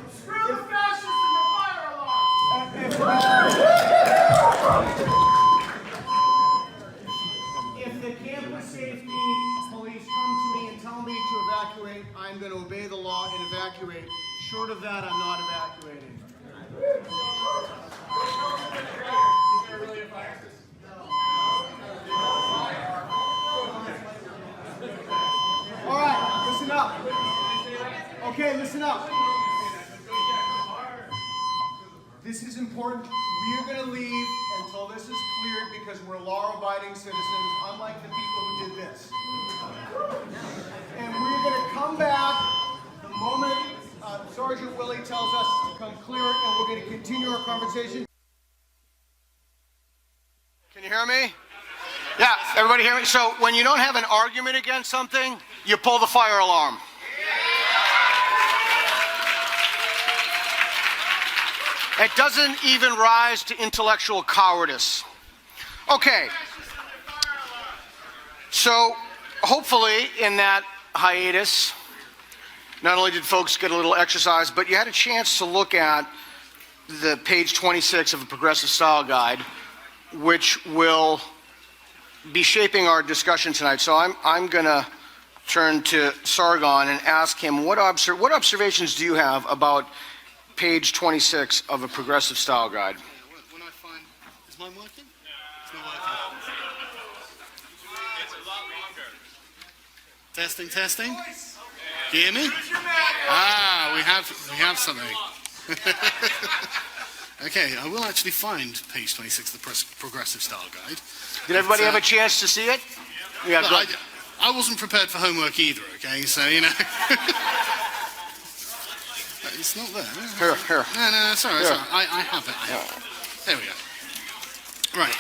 Screw the fascists and the fire alarm! If the campus safety police come to me and tell me to evacuate, I'm going to obey the law and evacuate. Short of that, I'm not evacuating. Is there really a fire system? All right, listen up. Okay, listen up. This is important. We are going to leave until this is cleared because we're law-abiding citizens, unlike the people who did this. And we're going to come back the moment Sergeant Willie tells us to come clear it, and we're going to continue our conversation. Can you hear me? Yeah, everybody hear me? So when you don't have an argument against something, you pull the fire alarm. It doesn't even rise to intellectual cowardice. Okay. So hopefully in that hiatus, not only did folks get a little exercise, but you had a chance to look at the page 26 of the Progressive Style Guide, which will be shaping our discussion tonight. So I'm going to turn to Sargon and ask him what observations do you have about page 26 of a Progressive Style Guide? When I find, is mine working? It's not working. It's a lot longer. Testing, testing. Do you hear me? Ah, we have something. Okay, I will actually find page 26 of the Progressive Style Guide. Did everybody have a chance to see it? Yeah, look, I wasn't prepared for homework either, okay? So, you know. It's not there. Here. No, sorry. I have it. There we go. Right.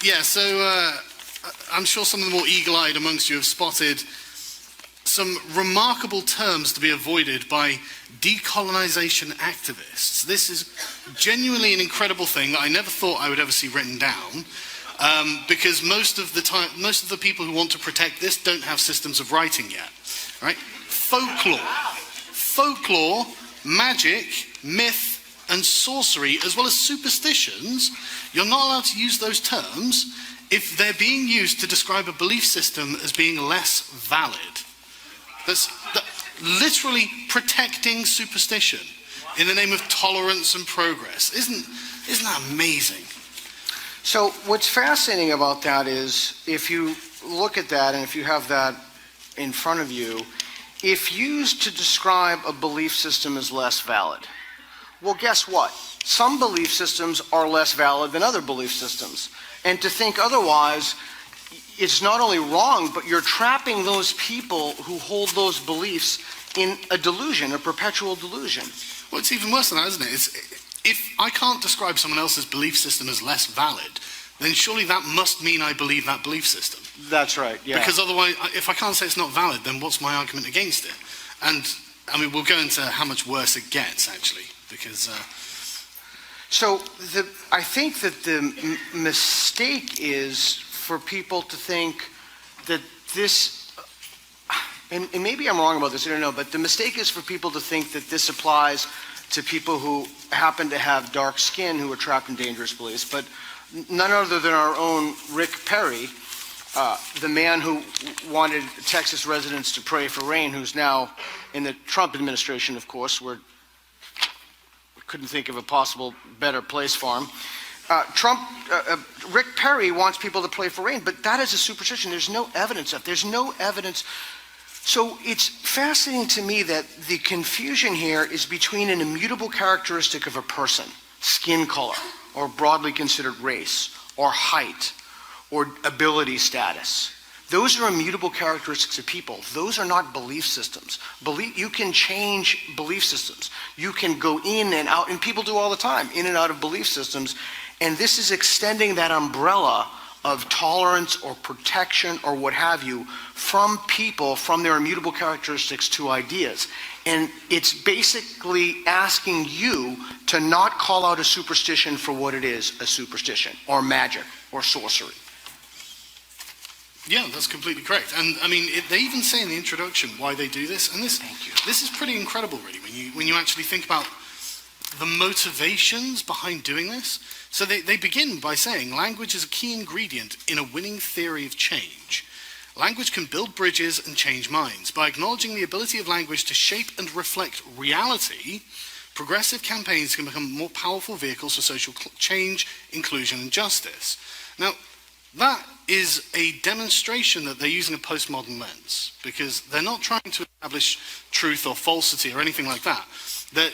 Yeah, so I'm sure some of the more eagle-eyed amongst you have spotted some remarkable terms to be avoided by decolonization activists. This is genuinely an incredible thing that I never thought I would ever see written down, because most of the people who want to protect this don't have systems of writing yet. Right? Folklore, magic, myth, and sorcery, as well as superstitions, you're not allowed to use those terms if they're being used to describe a belief system as being less valid. That's literally protecting superstition in the name of tolerance and progress. Isn't that amazing? So what's fascinating about that is, if you look at that and if you have that in front of you, if used to describe a belief system as less valid, well, guess what? Some belief systems are less valid than other belief systems. And to think otherwise, it's not only wrong, but you're trapping those people who hold those beliefs in a delusion, a perpetual delusion. Well, it's even worse than that, isn't it? If I can't describe someone else's belief system as less valid, then surely that must mean I believe that belief system. That's right, yeah. Because otherwise, if I can't say it's not valid, then what's my argument against it? And, I mean, we'll go into how much worse it gets, actually, because... So I think that the mistake is for people to think that this, and maybe I'm wrong about this, I don't know, but the mistake is for people to think that this applies to people who happen to have dark skin who are trapped in dangerous beliefs. But none other than our own Rick Perry, the man who wanted Texas residents to pray for rain, who's now in the Trump administration, of course. We couldn't think of a possible better place for him. Rick Perry wants people to pray for rain, but that is a superstition. There's no evidence of it. There's no evidence. So it's fascinating to me that the confusion here is between an immutable characteristic of a person, skin color, or broadly considered race, or height, or ability status. Those are immutable characteristics of people. Those are not belief systems. You can change belief systems. You can go in and out, and people do all the time, in and out of belief systems. And this is extending that umbrella of tolerance or protection or what have you from people, from their immutable characteristics to ideas. And it's basically asking you to not call out a superstition for what it is, a superstition, or magic, or sorcery. Yeah, that's completely correct. And I mean, they even say in the introduction why they do this, and this is pretty incredible, really, when you actually think about the motivations behind doing this. So they begin by saying language is a key ingredient in a winning theory of change. Language can build bridges and change minds. By acknowledging the ability of language to shape and reflect reality, progressive campaigns can become more powerful vehicles for social change, inclusion, and justice. Now, that is a demonstration that they're using a postmodern lens, because they're not trying to establish truth or falsity or anything like that. They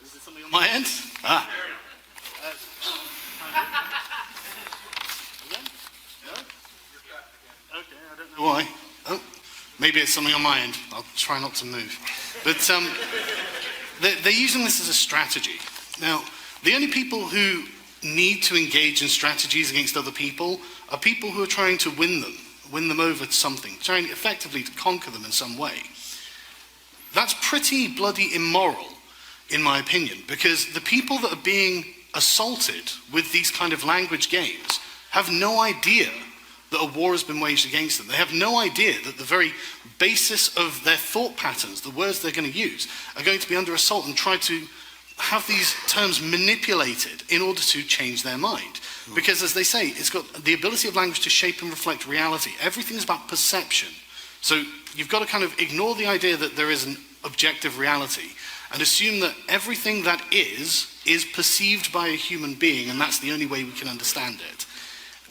Is it something on my end? Ah. Okay, I don't know why. Oh, maybe it's something on my end. I'll try not to move. But they're using this as a strategy. Now, the only people who need to engage in strategies against other people are people who are trying to win them over to something, trying effectively to conquer them in some way. That's pretty bloody immoral, in my opinion, because the people that are being assaulted with these kind of language games have no idea that a war has been waged against them. They have no idea that the very basis of their thought patterns, the words they're going to use, are going to be under assault and try to have these terms manipulated in order to change their mind. Because as they say, it's got the ability of language to shape and reflect reality. Everything's about perception. So you've got to kind of ignore the idea that there is an objective reality and assume that everything that is perceived by a human being, and that's the only way we can understand it.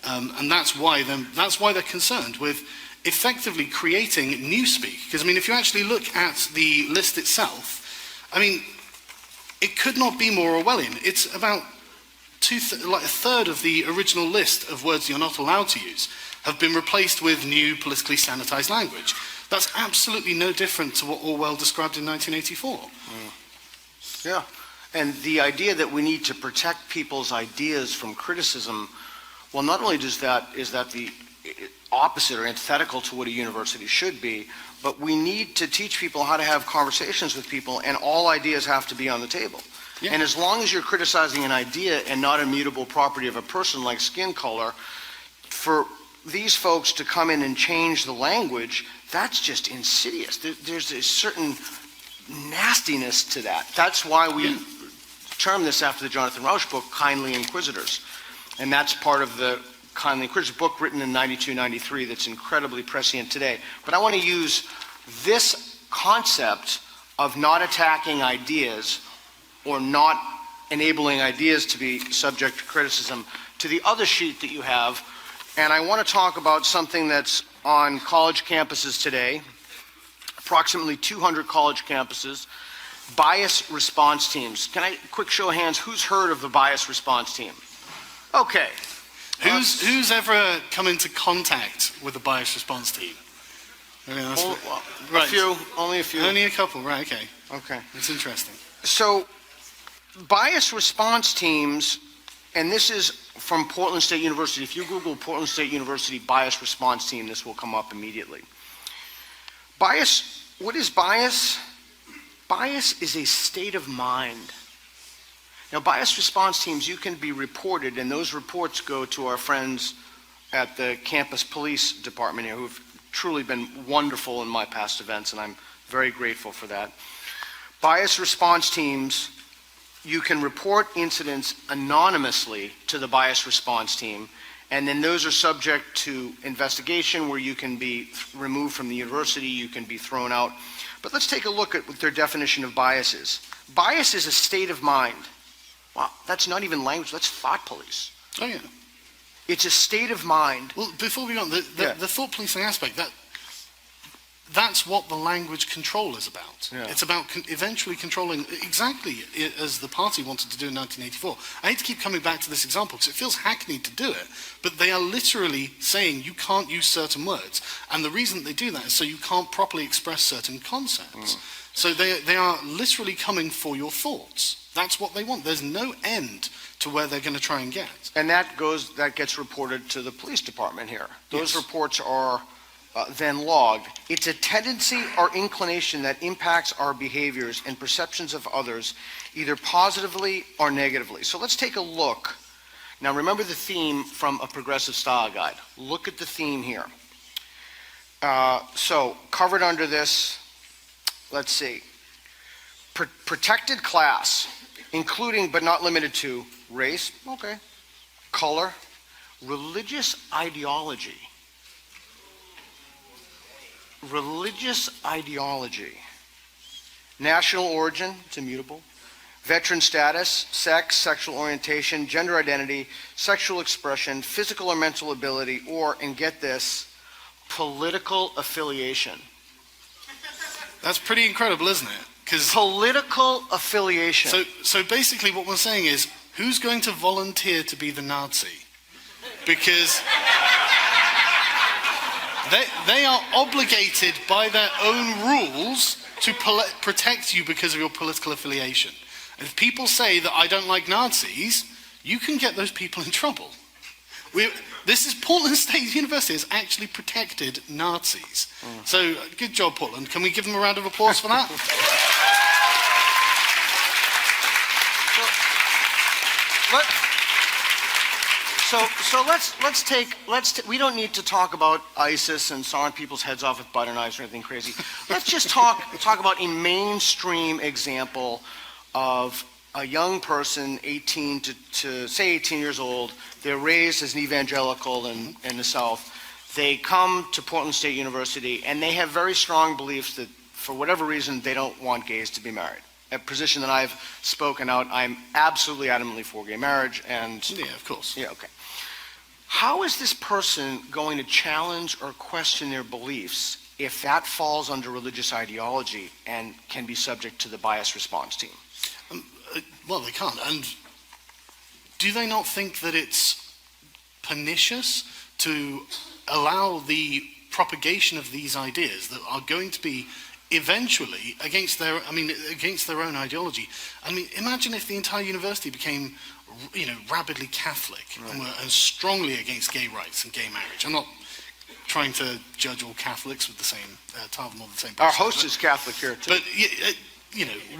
And that's why they're concerned with effectively creating newspeak. Because I mean, if you actually look at the list itself, I mean, it could not be more Orwellian. It's about a third of the original list of words you're not allowed to use have been replaced with new politically sanitized language. That's absolutely no different to what Orwell described in 1984. Yeah, and the idea that we need to protect people's ideas from criticism, well, not only is that the opposite or antithetical to what a university should be, but we need to teach people how to have conversations with people, and all ideas have to be on the table. Yeah. And as long as you're criticizing an idea and not a mutable property of a person like skin color, for these folks to come in and change the language, that's just insidious. There's a certain nastiness to that. That's why we term this, after the Jonathan Rauch book, Kindly Inquisitors. And that's part of the Kindly Inquisitors book, written in 92, 93, that's incredibly prescient today. But I want to use this concept of not attacking ideas or not enabling ideas to be subject to criticism to the other sheet that you have. And I want to talk about something that's on college campuses today, approximately 200 college campuses, bias response teams. Can I, quick show of hands, who's heard of the bias response team? Okay. Who's ever come into contact with a bias response team? I mean, right. A few, only a few. Only a couple, right, okay. Okay. That's interesting. So, bias response teams, and this is from Portland State University. If you Google Portland State University bias response team, this will come up immediately. Bias, what is bias? Bias is a state of mind. Now, bias response teams, you can be reported, and those reports go to our friends at the campus police department here, who've truly been wonderful in my past events, and I'm very grateful for that. Bias response teams, you can report incidents anonymously to the bias response team, and then those are subject to investigation where you can be removed from the university, you can be thrown out. But let's take a look at what their definition of bias is. Bias is a state of mind. Wow, that's not even language, that's thought police. Oh yeah. It's a state of mind. Well, before we go on, the thought policing aspect, that's what the language control is about. Yeah. It's about eventually controlling, exactly as the party wanted to do in 1984. I hate to keep coming back to this example because it feels hackneyed to do it, but they are literally saying you can't use certain words. And the reason they do that is so you can't properly express certain concepts. So they are literally coming for your thoughts. That's what they want. There's no end to where they're going to try and get. And that gets reported to the police department here. Those reports are than logged. It's a tendency or inclination that impacts our behaviors and perceptions of others, either positively or negatively. So let's take a look. Now remember the theme from a progressive style guide. Look at the theme here. So covered under this, let's see. Protected class, including but not limited to race, okay, color, religious ideology. Religious ideology. National origin, it's immutable. Veteran status, sex, sexual orientation, gender identity, sexual expression, physical or mental ability, or, and get this, political affiliation. That's pretty incredible, isn't it? Political affiliation. So basically what we're saying is, who's going to volunteer to be the Nazi? Because they are obligated by their own rules to protect you because of your political affiliation. And if people say that I don't like Nazis, you can get those people in trouble. This is Portland State University has actually protected Nazis. So good job, Portland. Can we give them a round of applause for that? We don't need to talk about ISIS and sawing people's heads off with butter knives or anything crazy. Let's just talk about a mainstream example of a young person, 18 to say 18 years old. They're raised as an evangelical in the South. They come to Portland State University and they have very strong beliefs that for whatever reason they don't want gays to be married. A position that I've spoken out, I'm absolutely adamantly for gay marriage and... Yeah, of course. Yeah, okay. How is this person going to challenge or question their beliefs if that falls under religious ideology and can be subject to the bias response team? Well, they can't. And do they not think that it's pernicious to allow the propagation of these ideas that are going to be eventually against their own ideology? I mean, imagine if the entire university became, rabidly Catholic, right, and strongly against gay rights and gay marriage. I'm not trying to judge all Catholics with the same tar them all the same person. Our host is Catholic here too.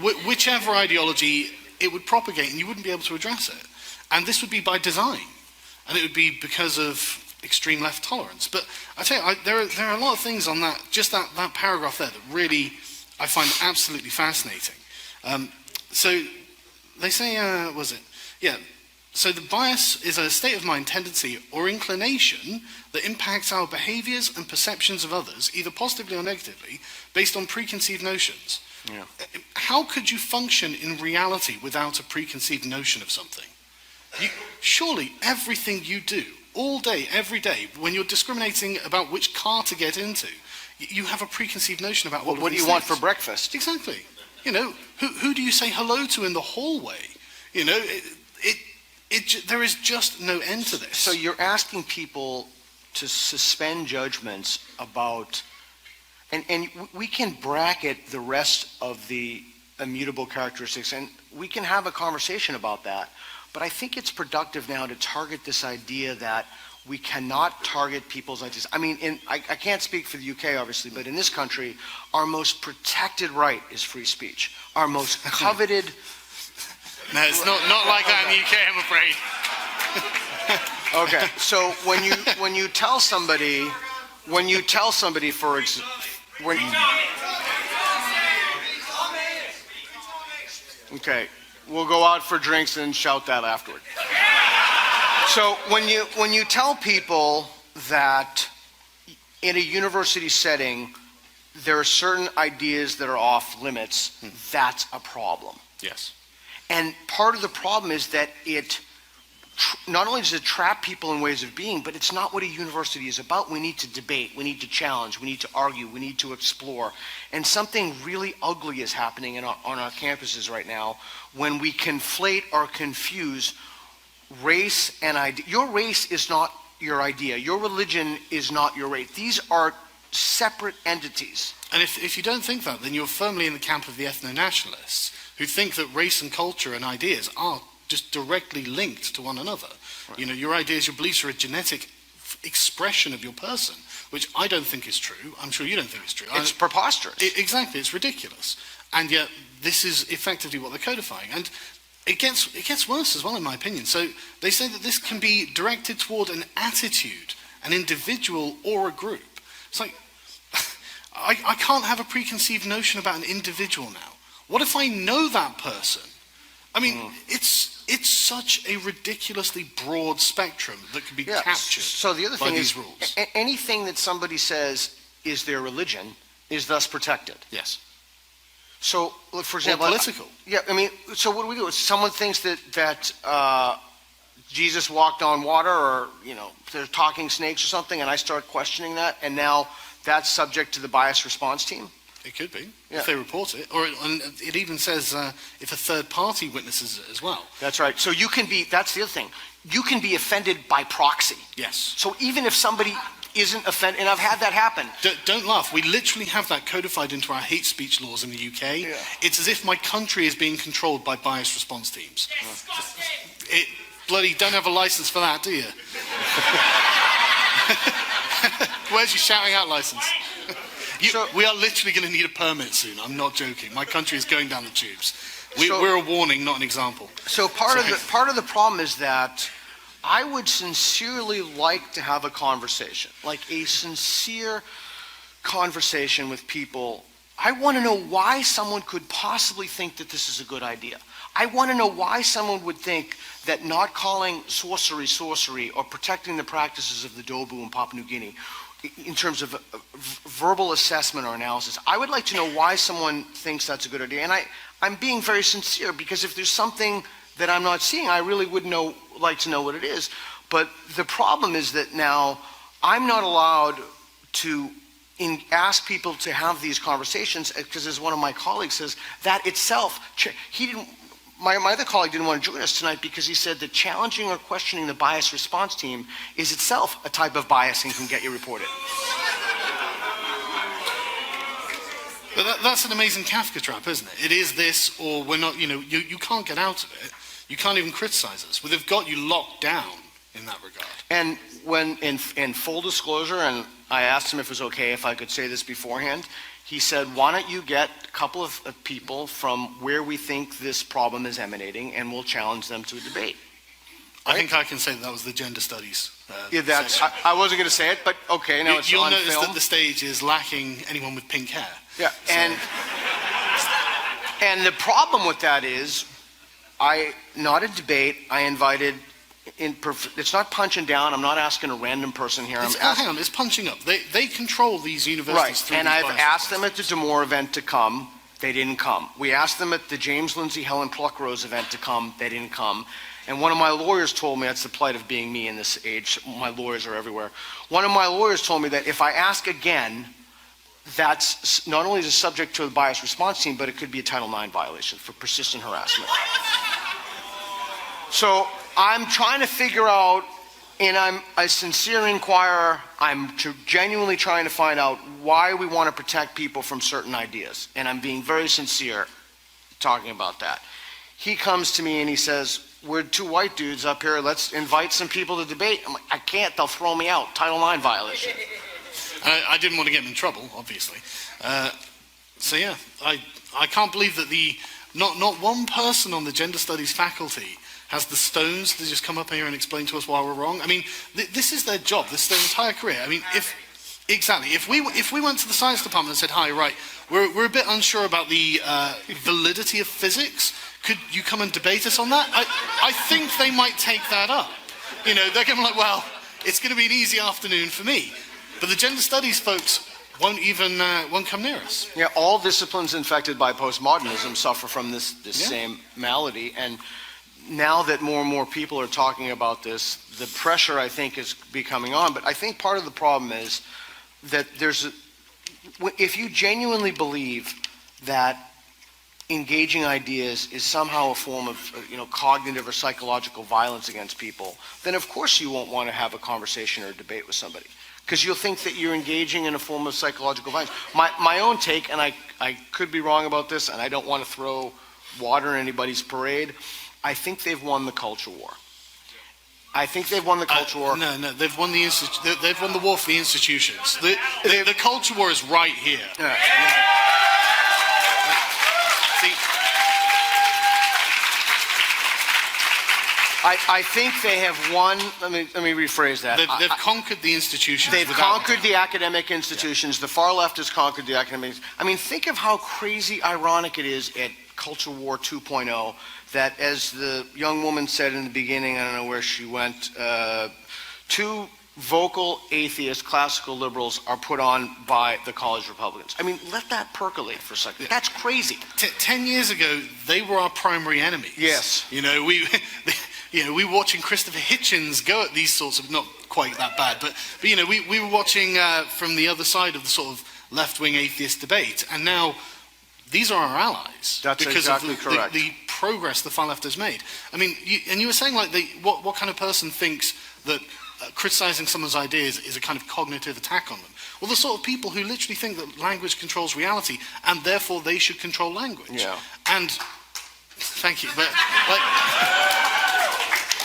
But whichever ideology, it would propagate and you wouldn't be able to address it. And this would be by design. And it would be because of extreme left tolerance. But I tell you, there are a lot of things on that, just that paragraph there, that really I find absolutely fascinating. So they say, so the bias is a state of mind, tendency, or inclination that impacts our behaviors and perceptions of others, either positively or negatively, based on preconceived notions. Yeah. How could you function in reality without a preconceived notion of something? Surely everything you do, all day, every day, when you're discriminating about which car to get into, you have a preconceived notion about what do you want for breakfast? Exactly. Who do you say hello to in the hallway? There is just no end to this. So you're asking people to suspend judgments about, and we can bracket the rest of the immutable characteristics, and we can have a conversation about that. But I think it's productive now to target this idea that we cannot target people's ideas. I mean, I can't speak for the UK, obviously, but in this country, our most protected right is free speech. Our most coveted... No, it's not like that in the UK, I'm afraid. Okay, so when you tell somebody, for example, okay, we'll go out for drinks and shout that afterward. So when you tell people that in a university setting there are certain ideas that are off limits, that's a problem. Yes. And part of the problem is that it not only does it trap people in ways of being, but it's not what a university is about. We need to debate, we need to challenge, we need to argue, we need to explore. And something really ugly is happening on our campuses right now when we conflate or confuse race and idea. Your race is not your idea. Your religion is not your race. These are separate entities. And if you don't think that, then you're firmly in the camp of the ethno-nationalists, who think that race and culture and ideas are just directly linked to one another. Right. Your ideas, your beliefs are a genetic expression of your person, which I don't think is true. I'm sure you don't think it's true. It's preposterous. Exactly, it's ridiculous. And yet this is effectively what they're codifying. And it gets worse as well, in my opinion. So they say that this can be directed toward an attitude, an individual or a group. It's like, I can't have a preconceived notion about an individual now. What if I know that person? I mean, it's such a ridiculously broad spectrum that can be captured So the other by thing these is, rules. anything that somebody says is their religion is thus protected. Yes. So, look, for example, Or political. Yeah, I mean, so what do we do? If someone thinks that Jesus walked on water, or they're talking snakes or something, and I start questioning that, and now that's subject to the bias response team. It could be, Yeah. if they report it. Or it even says if a third party witnesses it as well. That's right. So that's the other thing. You can be offended by proxy. Yes. So even if somebody isn't offended, and I've had that happen. Don't laugh. We literally have that codified into our hate speech laws in the UK. Yeah. It's as if my country is being controlled by bias response teams. It bloody don't have a license for that, do you? Where's your shouting out license? We are literally going to need a permit soon. I'm not joking. My country is going down the tubes. We're a warning, not an example. So part of the problem is that I would sincerely like to have a conversation, like a sincere conversation with people. I want to know why someone could possibly think that this is a good idea. I want to know why someone would think that not calling sorcery, or protecting the practices of the Dobu in Papua New Guinea, in terms of verbal assessment or analysis, I would like to know why someone thinks that's a good idea. And I'm being very sincere, because if there's something that I'm not seeing, I really would like to know what it is. But the problem is that now I'm not allowed to ask people to have these conversations, because as one of my colleagues says, that itself, my other colleague didn't want to join us tonight because he said that challenging or questioning the bias response team is itself a type of bias and can get you reported. But that's an amazing Kafka trap, isn't it? It is this, or we're not, you can't get out of it. You can't even criticize us. Well, they've got you locked down in that regard. And when, in full disclosure, and I asked him if it was okay if I could say this beforehand, he said, why don't you get a couple of people from where we think this problem is emanating, and we'll challenge them to a debate. I think I can say that was the gender studies. I wasn't going to say it, but okay, now it's You'll on notice film. that the stage is lacking anyone with pink hair. Yeah, So- and the problem with that is, not a debate, I invited, it's not punching down, I'm not asking a random person here. Hang on, it's punching up. They control these universities Right, through and these I've bias asked them responses. at the Damore event to come, they didn't come. We asked them at the James Lindsay Helen Pluckrose event to come, they didn't come. And one of my lawyers told me, that's the plight of being me in this age, my lawyers are everywhere. One of my lawyers told me that if I ask again, that's not only is it subject to the bias response team, but it could be a Title IX violation for persistent harassment. So I'm trying to figure out, and I'm a sincere inquirer, I'm genuinely trying to find out why we want to protect people from certain ideas. And I'm being very sincere talking about that. He comes to me and he says, we're two white dudes up here, let's invite some people to debate. I'm like, I can't, they'll throw me out, Title IX violation. I didn't want to get them in trouble, obviously. So yeah, I can't believe that not one person on the gender studies faculty has the stones to just come up here and explain to us why we're wrong. I mean, this is their job. This is their entire career. I mean, if we went to the science department and said, hi, right, we're a bit unsure about the validity of physics. Could you come and debate us on that? I think they might take that up. They're going to be like, well, it's going to be an easy afternoon for me. But the gender studies folks won't come near us. Yeah, all disciplines infected by postmodernism suffer from this same malady. And now that more and more people are talking about this, the pressure, I think, is becoming on. But I think part of the problem is that if you genuinely believe that engaging ideas is somehow a form of cognitive or psychological violence against people, then of course you won't want to have a conversation or a debate with somebody, because you'll think that you're engaging in a form of psychological violence. My own take, and I could be wrong about this, and I don't want to throw water in anybody's parade, I think they've won the culture war. I think they've won the culture war. No, they've won they've won the war for the institutions. The culture war is right here. Yeah. See, I think they have won. Let me rephrase that. they've conquered the institutions. They've without- conquered the academic institutions. The far left has conquered the academic. I mean, think of how crazy ironic it is at Culture War 2.0 that, as the young woman said in the beginning, I don't know where she went, two vocal atheist classical liberals are put on by the college Republicans. I mean, let that percolate for a second. That's crazy. 10 years ago, they were our primary enemies. Yes. You know, we were watching Christopher Hitchens go at these sorts of, not quite that bad, but you know, we were watching from the other side of the sort of left-wing atheist debate, and now these are our allies. That's because exactly of correct. the progress the far left has made. I mean, you were saying like what kind of person thinks that criticizing someone's ideas is a kind of cognitive attack on them? Well, the sort of people who literally think that language controls reality and therefore they should control language. Yeah. And thank you, but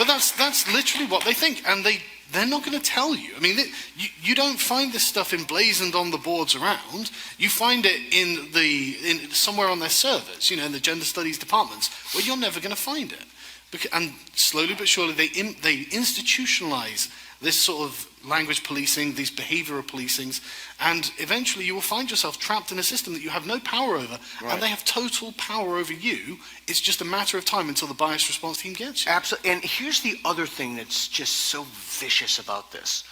that's literally what they think, and they're not going to tell you. I mean, you don't find this stuff emblazoned on the boards around. You find it in somewhere on their servers, you know, in the gender studies departments, where you're never going to find it. And slowly but surely, they institutionalize this sort of language policing, these behavioral policings, and eventually you will find yourself trapped in a system that you have no power over, right. And they have total power over you. It's just a matter of time until the bias response team gets you. Absolutely. And here's the other thing that's just so vicious about this.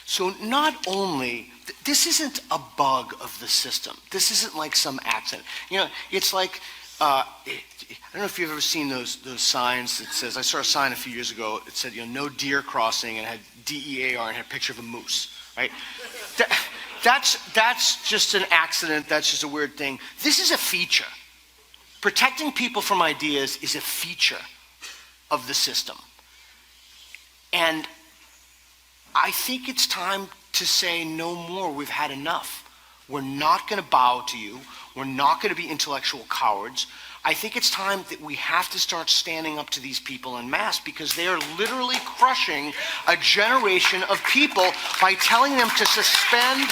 So not only, this isn't a bug of the system. This isn't like some accident. You know, it's like, I don't know if you've ever seen those signs that says, I saw a sign a few years ago, it said, you know, no deer crossing, and it had DEAR and had a picture of a moose, right? That's just an accident, that's just a weird thing. This is a feature. Protecting people from ideas is a feature of the system. And I think it's time to say no more, we've had enough. We're not going to bow to you. We're not going to be intellectual cowards. I think it's time that we have to start standing up to these people en masse, because they are literally crushing a generation of people by telling them to suspend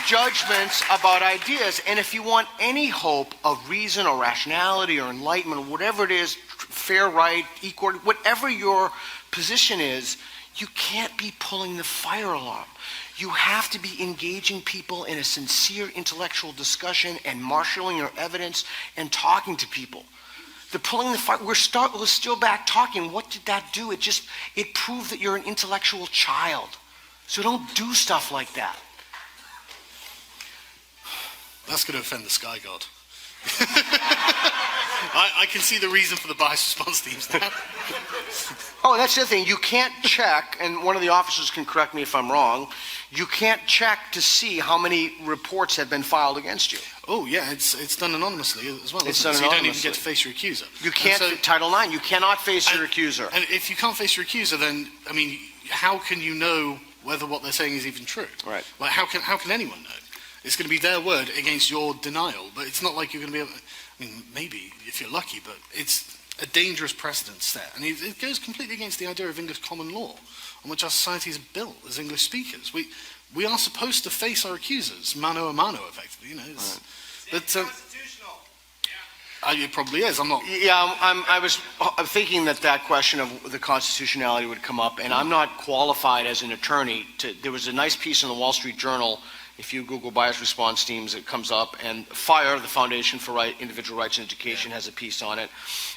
judgments about ideas. And if you want any hope of reason or rationality or enlightenment, or whatever it is, fair, right, equal, whatever your position is, you can't be pulling the fire alarm. You have to be engaging people in a sincere intellectual discussion and marshaling your evidence and talking to people. The pulling the fire, we're still back talking. What did that do? It proved that you're an intellectual child. So don't do stuff like that. That's going to offend the Sky God. I can see the reason for the bias response teams now. Oh, that's the other thing. You can't check, and one of the officers can correct me if I'm wrong, you can't check to see how many reports have been filed against you. Oh, yeah, it's done anonymously as well. It's isn't it? done So you don't even anonymously. get to face your accuser. You can't, Title IX, you cannot face your accuser. And if you can't face your accuser, then, I mean, how can you know whether what they're saying is even true? Right. Like, how can anyone know? It's going to be their word against your denial, but it's not like you're going to be able to, I mean, maybe if you're lucky, but it's a dangerous precedent set. And it goes completely against the idea of English common law, on which our society is built as English speakers. We are supposed to face our accusers, mano a mano, effectively, you know. It's, right. But, constitutional. Yeah. It probably is. I'm not. Yeah, I'm thinking that question of the constitutionality would come up, and I'm not qualified as an attorney to. There was a nice piece in the Wall Street Journal. If you Google bias response teams, it comes up, and FIRE, the Foundation for Individual Rights and Education, has a piece on it,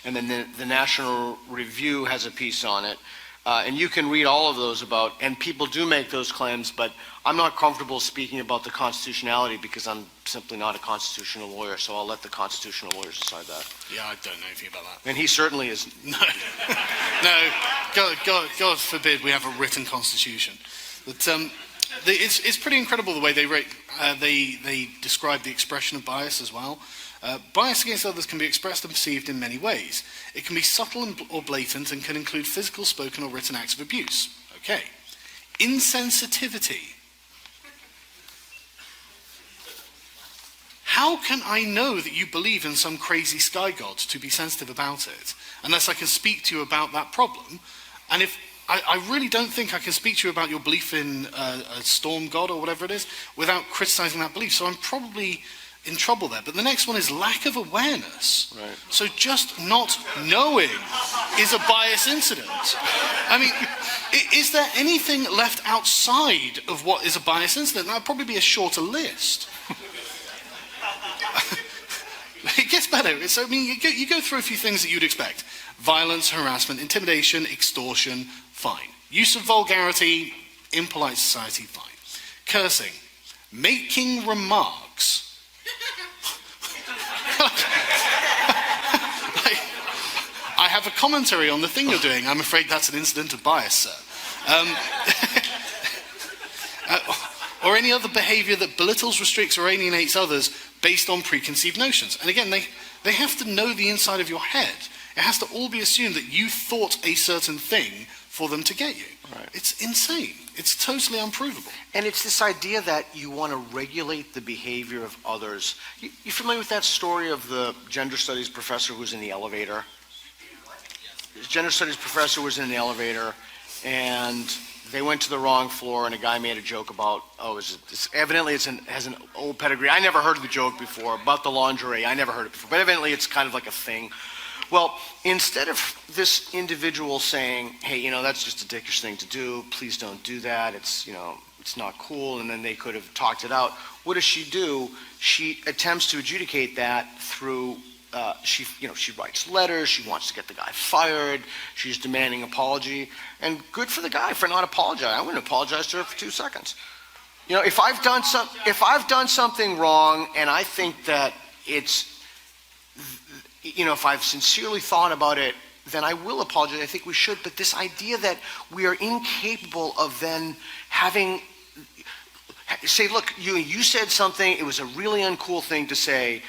and then the National Review has a piece on it, and you can read all of those about, and people do make those claims, but I'm not comfortable speaking about the constitutionality because I'm simply not a constitutional lawyer, so I'll let the constitutional lawyers decide that. Yeah, I don't know anything about that. And he certainly isn't. No, no, God forbid we have a written constitution. But it's pretty incredible the way they describe the expression of bias as well. Bias against others can be expressed and perceived in many ways. It can be subtle or blatant and can include physical, spoken, or written acts of abuse. Okay. Insensitivity. how can I know that you believe in some crazy sky god to be sensitive about it, unless I can speak to you about that problem? And if I really don't think I can speak to you about your belief in a storm god or whatever it is without criticizing that belief. So I'm probably in trouble there. But the next one is lack of awareness. Right. So just not knowing is a bias incident. I mean, is there anything left outside of what is a bias incident? That would probably be a shorter list. It gets better. So, I mean, you go through a few things that you'd expect. Violence, harassment, intimidation, extortion, fine. Use of vulgarity, impolite society, fine. Cursing, making remarks. I have a commentary on the thing you're doing. I'm afraid that's an incident of bias, sir. Or any other behavior that belittles, restricts, or alienates others based on preconceived notions. And again, they have to know the inside of your head. It has to all be assumed that you thought a certain thing for them to get you. Right. It's insane. It's totally unprovable. And it's this idea that you want to regulate the behavior of others. You familiar with that story of the gender studies professor who was in the elevator? The gender studies professor was in the elevator, and they went to the wrong floor, and a guy made a joke about, evidently it has an old pedigree. I never heard of the joke before, about the lingerie. I never heard it before, but evidently it's kind of like a thing. Well, instead of this individual saying, hey, that's just a dickish thing to do, please don't do that, it's not cool, and then they could have talked it out, what does she do? She attempts to adjudicate that through, she writes letters, she wants to get the guy fired, she's demanding apology, and good for the guy for not apologizing. I wouldn't apologize to her for 2 seconds. If I've done something wrong, and I think that it's, if I've sincerely thought about it, then I will apologize. I think we should. But this idea that we are incapable of then say, look, you said something, it was a really uncool thing to say.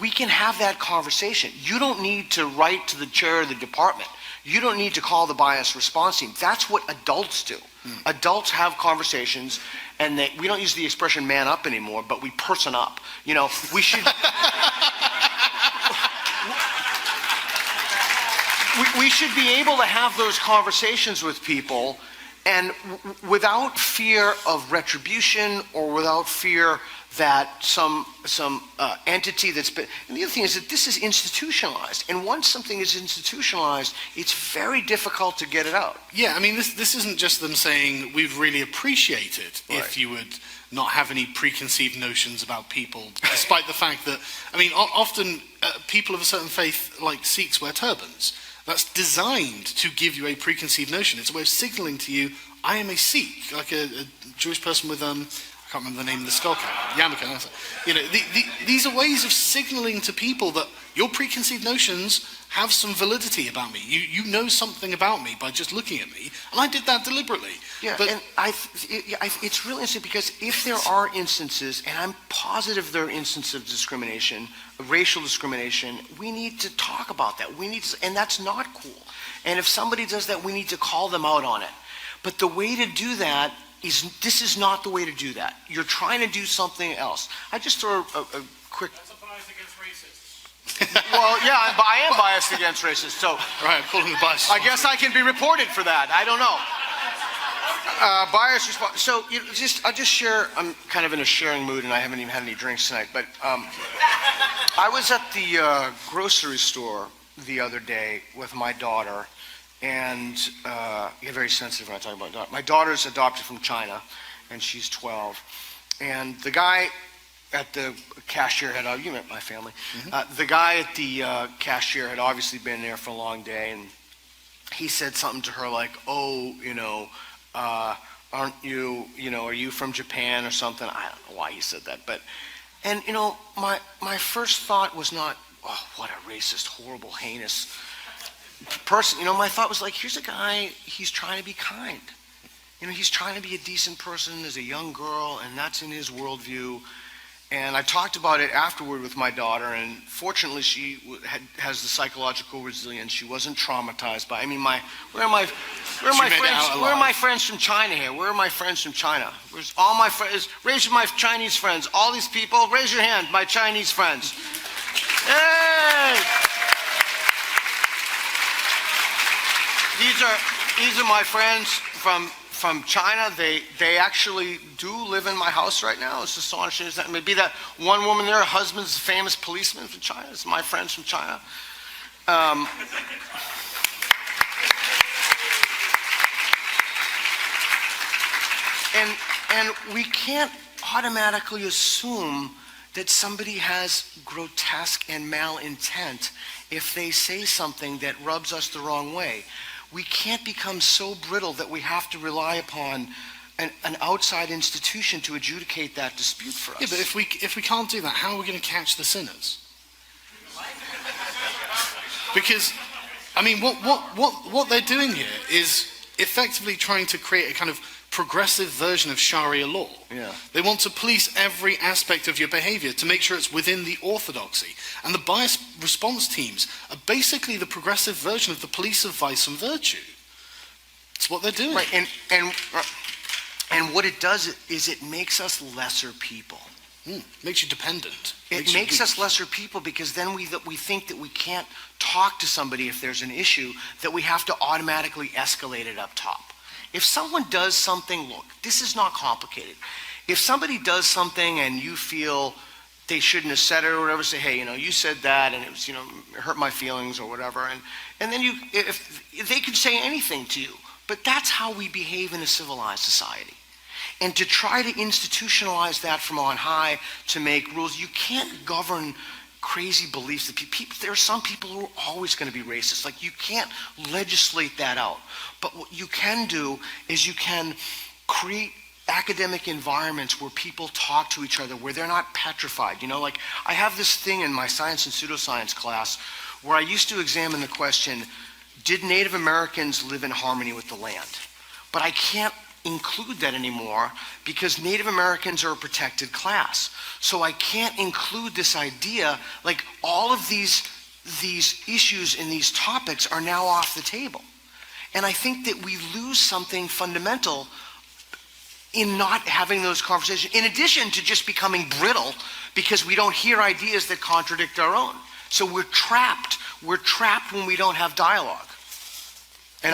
We can have that conversation. You don't need to write to the chair of the department. You don't need to call the bias response team. That's what adults do. Adults have conversations, and we don't use the expression man up anymore, but we person up. We should... We should be able to have those conversations with people, and without fear of retribution or without fear that some entity that's been... And the other thing is that this is institutionalized, and once something is institutionalized, it's very difficult to get it out. Yeah, I mean, this isn't just them saying, we'd really appreciate it if you would not have any preconceived notions about people, despite the fact that, I mean, often people of a certain faith, like Sikhs, wear turbans. That's designed to give you a preconceived notion. It's a way of signaling to you, I am a Sikh, like a Jewish person with, I can't remember the name of the skull cap, yarmulke. These are ways of signaling to people that your preconceived notions have some validity about me. You know something about me by just looking at me, and I did that deliberately. Yeah, but, and it's really interesting because if there are instances, and I'm positive there are instances of discrimination, of racial discrimination, we need to talk about that. And that's not cool. And if somebody does that, we need to call them out on it. But the way to do that this is not the way to do that. You're trying to do something else. I just throw a quick... That's a bias against racists. Well, yeah, I am biased against racists, so... Right, I'm calling the bias. I guess I can be reported for that. I don't know. Bias response. So I'll just share. I'm kind of in a sharing mood, and I haven't even had any drinks tonight. But I was at the grocery store the other day with my daughter, and I get very sensitive when I talk about daughter. My daughter's adopted from China, and she's 12. And the guy at the cashier you met my family. Mm-hmm. The guy at the cashier had obviously been there for a long day, and he said something to her like, "Oh, aren't you, are you from Japan or something?" I don't know why he said that, but, and my first thought was not, oh, what a racist, horrible, heinous person. My thought was like, here's a guy, he's trying to be kind. He's trying to be a decent person as a young girl, and that's in his worldview. And I talked about it afterward with my daughter, and fortunately she has the psychological resilience. She wasn't traumatized by, where are my friends from China here? Where are my friends from China? Where's all my friends? Raise my Chinese friends. All these people, raise your hand, my Chinese friends. Hey! These are my friends from China. They actually do live in my house right now. It's astonishing. Maybe that one woman there, her husband's a famous policeman from China. It's my friends from China. And we can't automatically assume that somebody has grotesque and malintent if they say something that rubs us the wrong way. We can't become so brittle that we have to rely upon an outside institution to adjudicate that dispute for us. Yeah, but if we can't do that, how are we going to catch the sinners? Because, what they're doing here is effectively trying to create a kind of progressive version of Sharia law. Yeah. They want to police every aspect of your behavior to make sure it's within the orthodoxy. And the bias response teams are basically the progressive version of the police of vice and virtue. It's what they're doing. Right, and what it does is it makes us lesser people. Makes you dependent. It makes us lesser people because then we think that we can't talk to somebody if there's an issue, that we have to automatically escalate it up top. If someone does something, look, this is not complicated. If somebody does something and you feel they shouldn't have said it or whatever, say, hey, you said that and it was, it hurt my feelings or whatever. And then if they could say anything to you, but that's how we behave in a civilized society. And to try to institutionalize that from on high to make rules, you can't govern crazy beliefs that people, there are some people who are always going to be racist. Like, you can't legislate that out. But what you can do is you can create academic environments where people talk to each other, where they're not petrified. Like, I have this thing in my science and pseudoscience class where I used to examine the question, did Native Americans live in harmony with the land? But I can't include that anymore because Native Americans are a protected class. So I can't include this idea, like all of these issues and these topics are now off the table. And I think that we lose something fundamental in not having those conversations, in addition to just becoming brittle because we don't hear ideas that contradict our own. So we're trapped. We're trapped when we don't have dialogue. And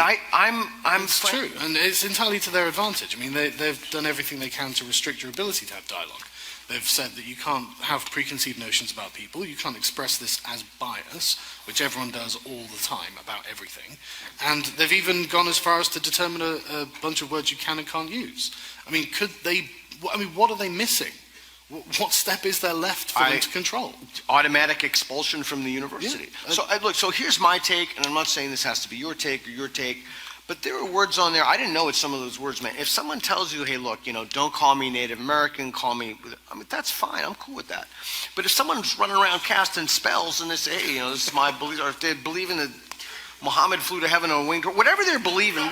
It's true, and it's entirely to their advantage. They've done everything they can to restrict your ability to have dialogue. They've said that you can't have preconceived notions about people, you can't express this as bias, which everyone does all the time about everything. And they've even gone as far as to determine a bunch of words you can and can't use. What are they missing? What step is there left for them to control? Automatic expulsion from the university. Yeah. So here's my take, and I'm not saying this has to be your take or your take, but there are words on there, I didn't know what some of those words meant. If someone tells you, hey, look, don't call me Native American, call me, that's fine, I'm cool with that. But if someone's running around casting spells and they say, hey, this is my belief, or if they believe in that Muhammad flew to heaven on a winged, or whatever they're believing,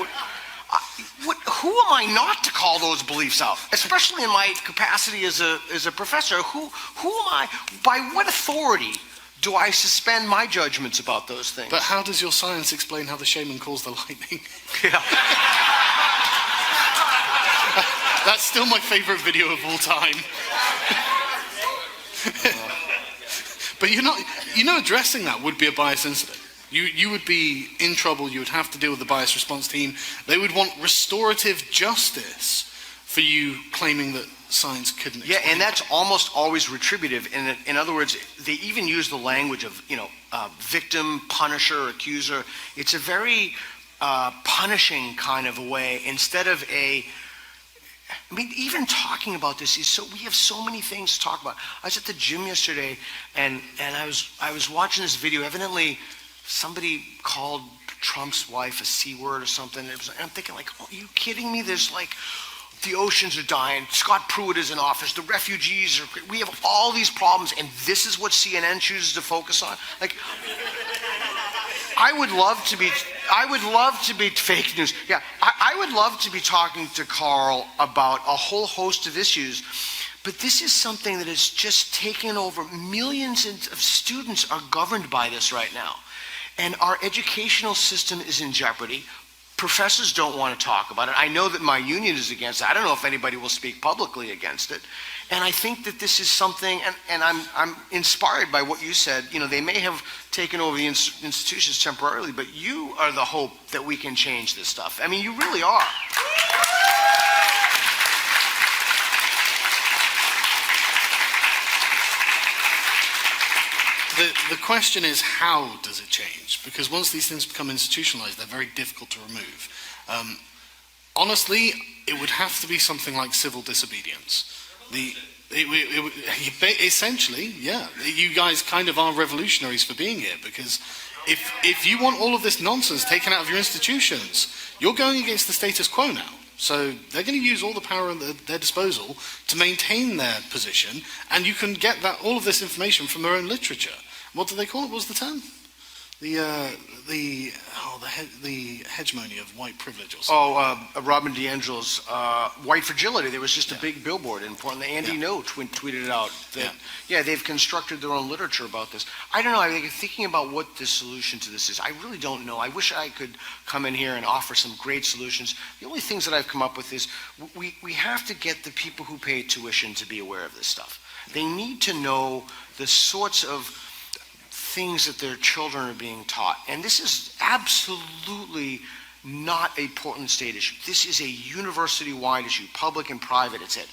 who am I not to call those beliefs out? Especially in my capacity as a professor. Who am I? By what authority do I suspend my judgments about those things? But how does your science explain how the shaman calls the lightning? Yeah. That's still my favorite video of all time. But addressing that would be a bias incident. You would be in trouble, you would have to deal with the bias response team. They would want restorative justice for you claiming that science couldn't explain. Yeah, and that's almost always retributive. In other words, they even use the language of, victim, punisher, accuser. It's a very punishing kind of a way instead of even talking about this we have so many things to talk about. I was at the gym yesterday and I was watching this video. Evidently, somebody called Trump's wife a C word or something. And I'm thinking, like, oh, are you kidding me? There's the oceans are dying. Scott Pruitt is in office. The refugees we have all these problems, and this is what CNN chooses to focus on. Like, I would love to be fake news. Yeah, I would love to be talking to Carl about a whole host of issues, But this is something that has just taken over. Millions of students are governed by this right now. And our educational system is in jeopardy. Professors don't want to talk about it. I know that my union is against it. I don't know if anybody will speak publicly against it. And I think that this is something, and I'm inspired by what you said. You know, they may have taken over the institutions temporarily, but you are the hope that we can change this stuff. I mean, you really are. The question is, how does it change? Because once these things become institutionalized, they're very difficult to remove. Honestly, it would have to be something like civil disobedience. Essentially, yeah, you guys kind of are revolutionaries for being here, because if you want all of this nonsense taken out of your institutions, you're going against the status quo now. So they're going to use all the power at their disposal to maintain their position, and you can get all of this information from their own literature. What do they call it? What was the term? The hegemony of white privilege or something. Robin DiAngelo's White Fragility. There was just a big billboard in Portland. Andy No tweeted it out. That, they've constructed their own literature about this. I don't know. I think thinking about what the solution to this is, I really don't know. I wish I could come in here and offer some great solutions. The only things that I've come up with is we have to get the people who pay tuition to be aware of this stuff. They need to know the sorts of things that their children are being taught. And this is absolutely not a Portland State issue. This is a university-wide issue, public and private. It's at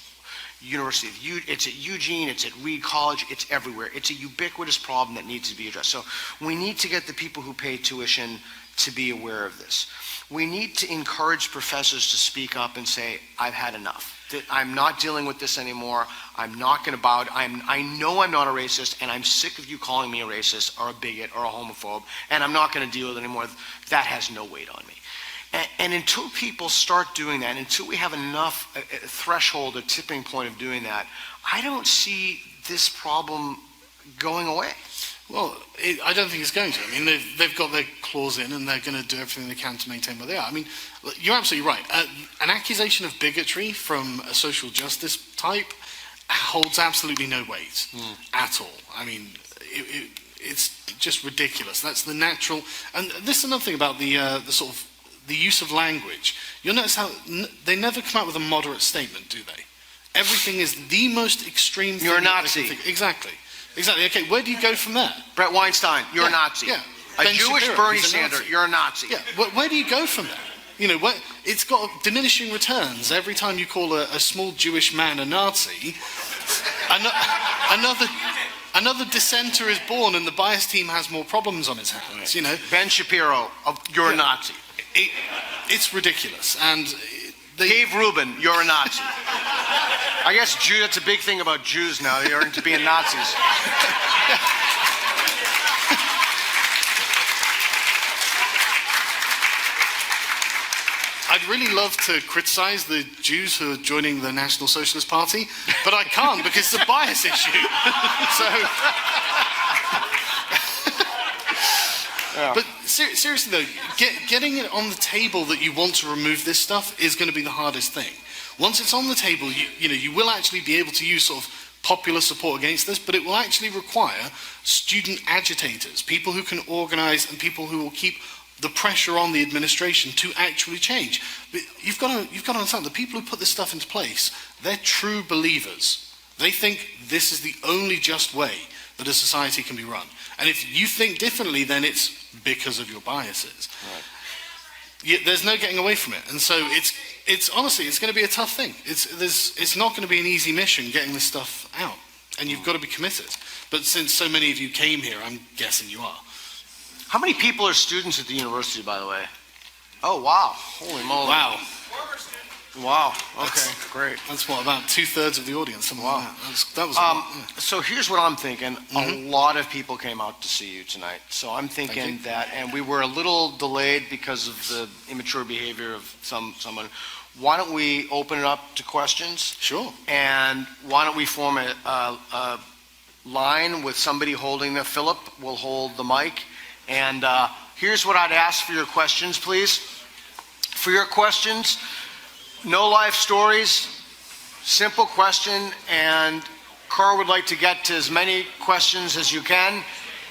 it's at Eugene, it's at Reed College, it's everywhere. It's a ubiquitous problem that needs to be addressed. So we need to get the people who pay tuition to be aware of this. We need to encourage professors to speak up and say, I've had enough. That I'm not dealing with this anymore. I'm not going to bow. I know I'm not a racist, and I'm sick of you calling me a racist or a bigot or a homophobe, and I'm not going to deal with it anymore. That has no weight on me. And until people start doing that, until we have enough a threshold, a tipping point of doing that, I don't see this problem going away. Well, I don't think it's going to. I mean, they've got their claws in, and they're going to do everything they can to maintain where they are. I mean, you're absolutely right. An accusation of bigotry from a social justice type holds absolutely no weight at all. I mean, it's just ridiculous. That's the natural. And this is another thing about the sort of the use of language. You'll notice how they never come out with a moderate statement, do they? Everything is the most extreme thing. You're a Nazi. Exactly. Exactly. Okay, where do you go from there? Brett Weinstein, you're a Nazi. Yeah. A Ben Jewish Shapiro, Bernie he's a Nazi. Sanders, you're a Nazi. Yeah. Where do you go from there? You know, it's got diminishing returns every time you call a small Jewish man a Nazi. Another dissenter is born, and the bias team has more problems on his hands. You know, Ben Shapiro, you're a Nazi. It's ridiculous, and Dave Rubin, you're a Nazi. I guess that's a big thing about Jews now. They're into being Nazis. I'd really love to criticize the Jews who are joining the National Socialist Party, but I can't because it's a bias issue. But seriously though, getting it on the table that you want to remove this stuff is going to be the hardest thing. Once it's on the table, you will actually be able to use sort of popular support against this, but it will actually require student agitators, people who can organize and people who will keep the pressure on the administration to actually change. But you've got to understand, the people who put this stuff into place, they're true believers. They think this is the only just way that a society can be run. And if you think differently, then it's because of your biases. Right. There's no getting away from it. And so it's honestly, it's going to be a tough thing. It's not going to be an easy mission getting this stuff out. And you've got to be committed. But since so many of you came here, I'm guessing you are. How many people are students at the university, by the way? Oh, wow. Holy moly. Wow. Wow. Okay, great. That's what, about 2/3 of the audience. Wow. That was a lot, yeah. So here's what I'm thinking. A lot of people came out to see you tonight. So I'm thinking that, and we were a little delayed because of the immature behavior of someone. Why don't we open it up to questions? Sure. And why don't we form a line with somebody holding Philip will hold the mic. And here's what I'd ask for your questions, please. For your questions, no life stories, Simple question, and Carl would like to get to as many questions as you can.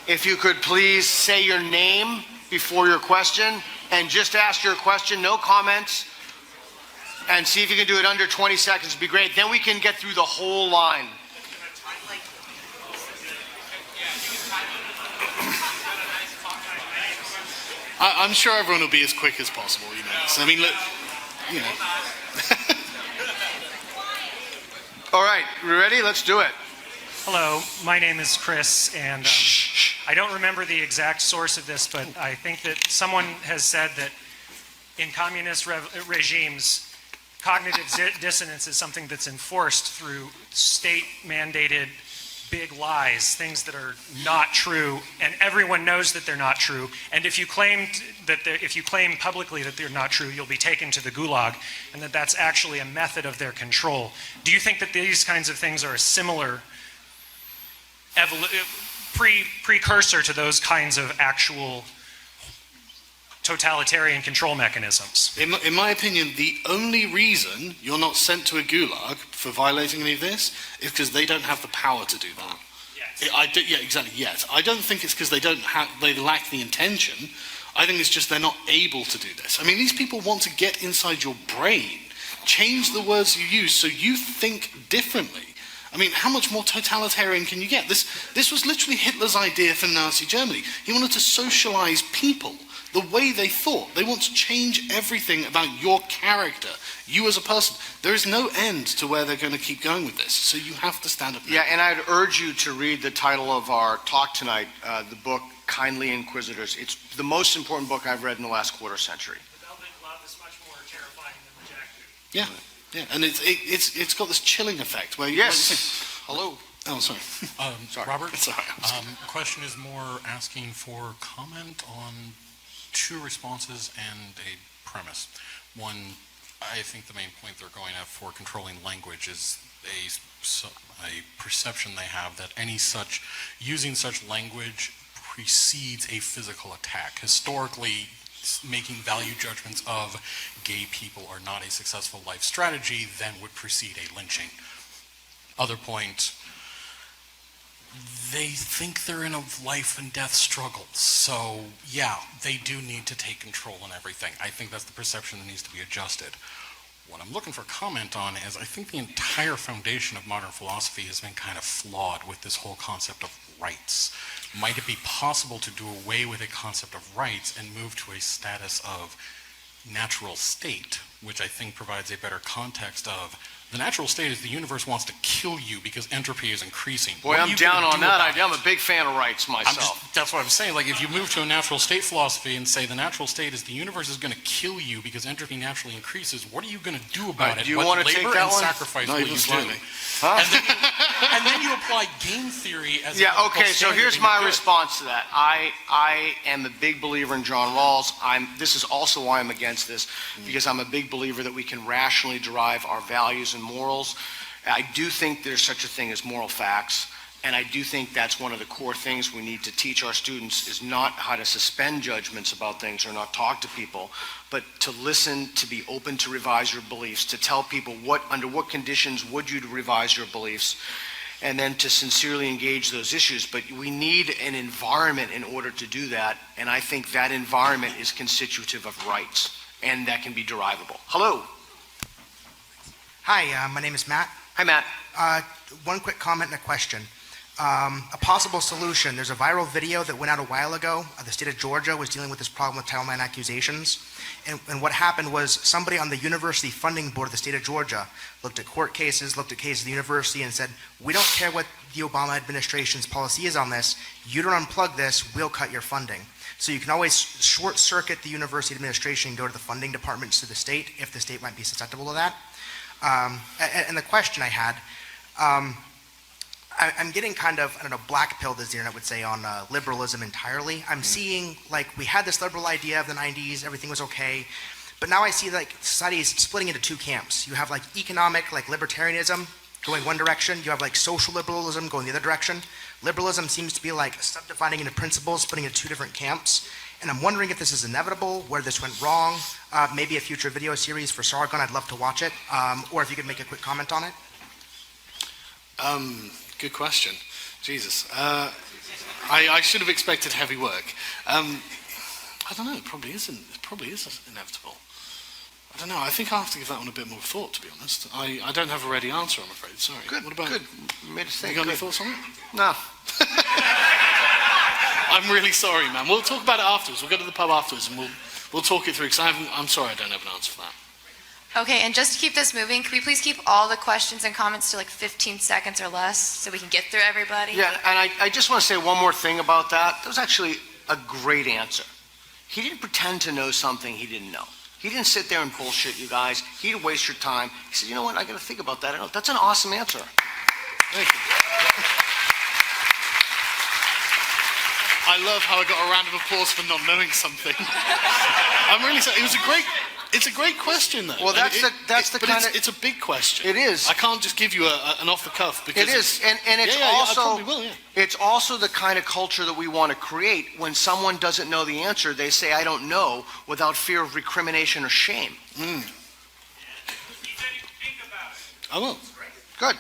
If you could please say your name before your question, and just ask your question, no comments, and see if you can do it under 20 seconds. It'd be great. Then we can get through the whole line. I'm sure everyone will be as quick as possible, you know. So, I mean, look, you know. All right, we ready? Let's do it. Hello, my name is Chris, and I don't remember the exact source of this, but I think that someone has said that in communist regimes, cognitive dissonance is something that's enforced through state-mandated big lies, things that are not true, and everyone knows that they're not true. And if you claim publicly that they're not true, you'll be taken to the gulag, and that's actually a method of their control. Do you think that these kinds of things are a similar precursor to those kinds of actual totalitarian control mechanisms? In my opinion, the only reason you're not sent to a gulag for violating any of this is because they don't have the power to do that. Yes. Yeah, exactly. Yes, I don't think it's because they lack the intention. I think it's just they're not able to do this. I mean, these people want to get inside your brain, change the words you use so you think differently. I mean, how much more totalitarian can you get? This was literally Hitler's idea for Nazi Germany. He wanted to socialize people the way they thought. They want to change everything about your character, you as a person. There is no end to where they're going to keep going with this, so you have to stand up now. Yeah, and I'd urge you to read the title of our talk tonight, the book Kindly Inquisitors. It's the most important book I've read in the last quarter century. The Velvet Glove is much more terrifying than the jackboot. Yeah. Yeah, and it's got this chilling effect where you Yes. Hello. Oh, sorry. Sorry. Robert, Sorry. question is more asking for comment on two responses and a premise. One, I think the main point they're going at for controlling language is a perception they have that using such language precedes a physical attack. Historically, making value judgments of gay people are not a successful life strategy then would precede a lynching. Other point, they think they're in a life and death struggle. So yeah, they do need to take control on everything. I think that's the perception that needs to be adjusted. What I'm looking for comment on is I think the entire foundation of modern philosophy has been kind of flawed with this whole concept of rights. Might it be possible to do away with a concept of rights and move to a status of natural state, which I think provides a better context of the natural state is the universe wants to kill you because entropy is increasing. Boy, I'm down on that idea. I'm a big fan of rights myself. That's what I'm saying. Like, if you move to a natural state philosophy and say the natural state is the universe is going to kill you because entropy naturally increases, what are you going to do about it? Do you What want to take labor that and one? sacrifice Not will even you slightly. do? And then you apply game theory as Yeah, a okay, so standard here's and you're my good. response to that. I am a big believer in John Rawls. This is also why I'm against this, because I'm a big believer that we can rationally derive our values and morals. I do think there's such a thing as moral facts, and I do think that's one of the core things we need to teach our students is not how to suspend judgments about things or not talk to people, but to listen, to be open to revise your beliefs, to tell people under what conditions would you revise your beliefs, and then to sincerely engage those issues. But we need an environment in order to do that, and I think that environment is constitutive of rights, and that can be derivable. Hello. Hi, my name is Matt. Hi, Matt. One quick comment and a question. A possible solution, there's a viral video that went out a while ago. The state of Georgia was dealing with this problem with Title IX accusations. And what happened was somebody on the university funding board of the state of Georgia looked at court cases, looked at cases of the university and said, we don't care what the Obama administration's policy is on this. You don't unplug this, we'll cut your funding. So you can always short circuit the university administration and go to the funding departments to the state if the state might be susceptible to that. And the question I had, I'm getting kind of, I don't know, black pilled as the internet would say on liberalism entirely. I'm seeing, like, we had this liberal idea of the 90s, everything was okay, but now I see, like, society is splitting into two camps. You have, like, economic, like, libertarianism going one direction. You have, like, social liberalism going the other direction. Liberalism seems to be, like, subdividing into principles, splitting into two different camps. and I'm wondering if this is inevitable, where this went wrong, maybe a future video series for Sargon, I'd love to watch it, or if you could make a quick comment on it. Good question. Jesus. I should have expected heavy work. I don't know, it probably is inevitable. I don't know, I think I'll have to give that one a bit more thought, to be honest. I don't have a ready answer, I'm afraid, sorry. Good, What about good. You made us think. You got any Good. thoughts on it? No. I'm really sorry, man. We'll talk about it afterwards. We'll go to the pub afterwards and we'll talk it through, because I'm sorry I don't have an answer for that. Okay, and just to keep this moving, can we please keep all the questions and comments to like 15 seconds or less so we can get through everybody? Yeah, and I just want to say one more thing about that. That was actually a great answer. He didn't pretend to know something he didn't know. He didn't sit there and bullshit you guys. He didn't waste your time. He said, you know what, I got to think about that. That's an awesome answer. Thank you. I love how I got a round of applause for not knowing something. I'm really sorry. It's a great question, though. Well, that's the but kind of. it's a big question. It is. I can't just give you an off the cuff because It is, and it's I also probably will, yeah. it's also the kind of culture that we want to create. When someone doesn't know the answer, they say, "I don't know," without fear of recrimination or shame. I will. Good.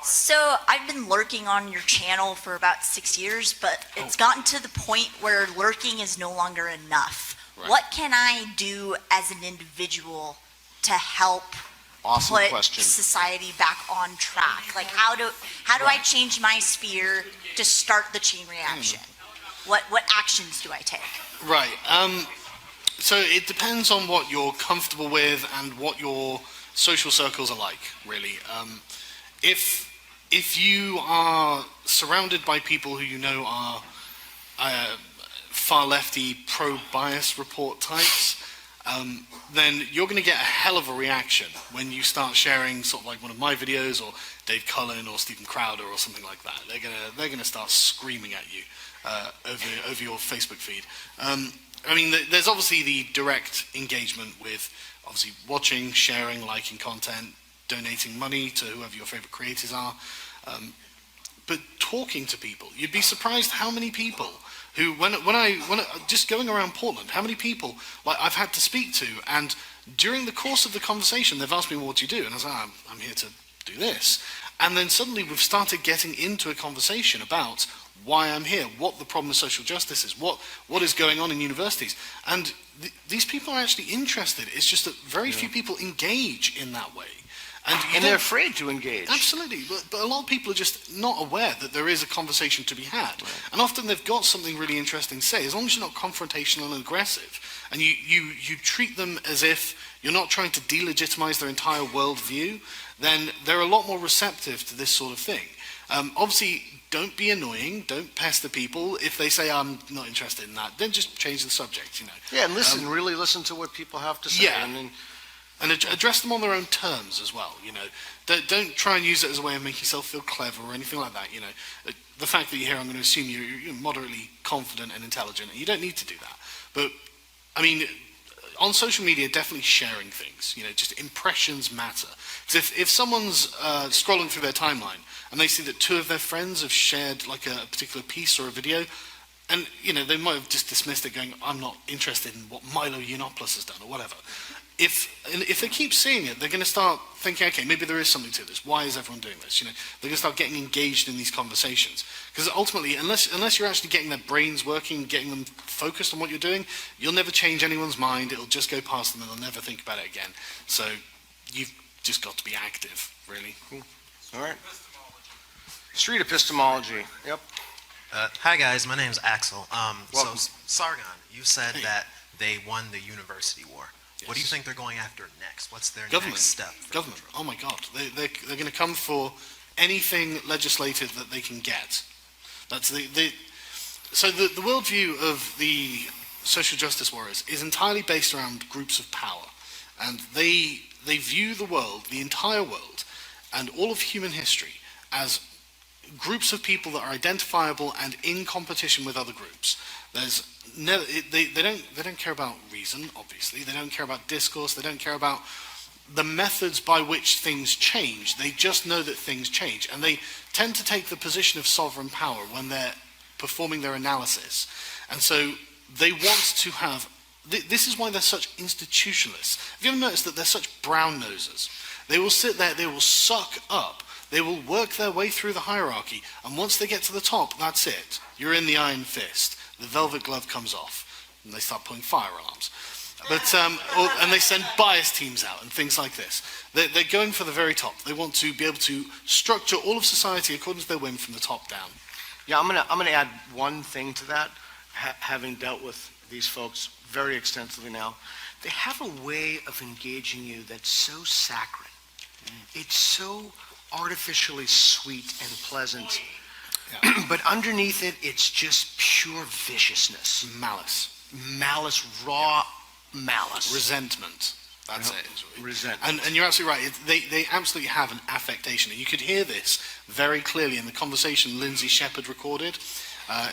So I've been lurking on your channel for about 6 years, but it's gotten to the point where lurking is no longer enough. Right. What can I do as an individual to help Awesome put question. society back on track? Like how do I change my sphere to start the chain reaction? What actions do I take? Right. So it depends on what you're comfortable with and what your social circles are like, really. If you are surrounded by people who you know are far lefty, pro-bias report types, then you're going to get a hell of a reaction when you start sharing sort of like one of my videos or Dave Cullen or Stephen Crowder or something like that. They're gonna start screaming at you over your Facebook feed. I mean, there's obviously the direct engagement with obviously watching, sharing, liking content, donating money to whoever your favorite creators are. But talking to people, you'd be surprised how many people who, when I just going around Portland, how many people like I've had to speak to, and during the course of the conversation, they've asked me, well, what do you do? And I was like, I'm here to do this. And then suddenly we've started getting into a conversation about why I'm here, what the problem with social justice is, what is going on in universities. And these people are actually interested. It's just that very few people engage in that way. And they're afraid to engage. Absolutely, but a lot of people are just not aware that there is a conversation to be had. Right. And often they've got something really interesting to say. As long as you're not confrontational and aggressive, and you treat them as if you're not trying to delegitimize their entire worldview, then they're a lot more receptive to this sort of thing. Obviously, don't be annoying, don't pester people. If they say, I'm not interested in that, then just change the subject, you know. Yeah, and listen, really listen to what people have to say. Yeah. And address them on their own terms as well, you know. Don't try and use it as a way of making yourself feel clever or anything like that, you know. The fact that you're here, I'm going to assume you're moderately confident and intelligent, and you don't need to do that. But, I mean, on social media, definitely sharing things, you know, just impressions matter. Because if someone's scrolling through their timeline, and they see that two of their friends have shared, like, a particular piece or a video, and, you know, they might have just dismissed it going, I'm not interested in what Milo Yiannopoulos has done, or whatever. If they keep seeing it, they're going to start thinking, okay, maybe there is something to this. Why is everyone doing this? You know, they're going to start getting engaged in these conversations. Because ultimately, unless you're actually getting their brains working, getting them focused on what you're doing, you'll never change anyone's mind. It'll just go past them and they'll never think about it again. So you've just got to be active, really. Cool. All right. Street epistemology. Yep. Hi guys, my name's Axel. Welcome. So Sargon, you said that they won the university war. Yes. What do you think they're going after next? What's their Government. next step? Government. Oh my God. They're going to come for anything legislative that they can get. That's so the worldview of the social justice warriors is entirely based around groups of power. And they view the world, the entire world, and all of human history as groups of people that are identifiable and in competition with other groups. They don't care about reason, obviously. They don't care about discourse. They don't care about the methods by which things change. They just know that things change. And they tend to take the position of sovereign power when they're performing their analysis. And so they want to have. This is why they're such institutionalists. Have you ever noticed that they're such brown nosers? They will sit there, they will suck up, they will work their way through the hierarchy, and once they get to the top, that's it. You're in the iron fist. The velvet glove comes off, and they start pulling fire alarms. But and they send bias teams out and things like this. They're going for the very top. They want to be able to structure all of society according to their whim from the top down. Yeah, I'm gonna add one thing to that. Having dealt with these folks very extensively now, they have a way of engaging you that's so saccharine. It's so artificially sweet and pleasant, but underneath it, it's just pure viciousness. Malice, raw malice. Resentment. That's it. Resentment. And you're absolutely right. They absolutely have an affectation. And you could hear this very clearly in the conversation Lindsay Shepherd recorded I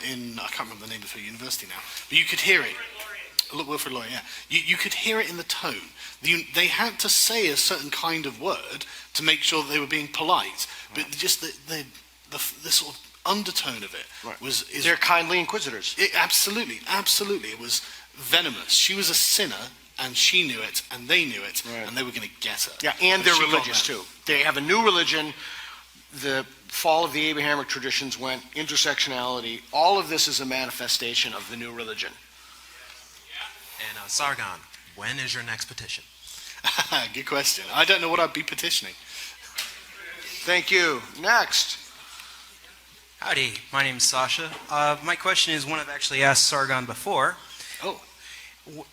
can't remember the name of her university now, but you could hear it. Wilfred Lawyer, yeah. You could hear it in the tone. They had to say a certain kind of word to make sure that they were being polite, but just the sort of undertone of it was... They're kindly inquisitors. Absolutely. It was venomous. She was a sinner, and she knew it, and they knew it, and they were going to get her. Yeah, and they're religious too. They have a new religion. The fall of the Abrahamic traditions went intersectionality. All of this is a manifestation of the new religion. And Sargon, when is your next petition? Good question. I don't know what I'd be petitioning. Thank you. Next. Howdy, my name's Sasha. My question is one I've actually asked Sargon before. Oh.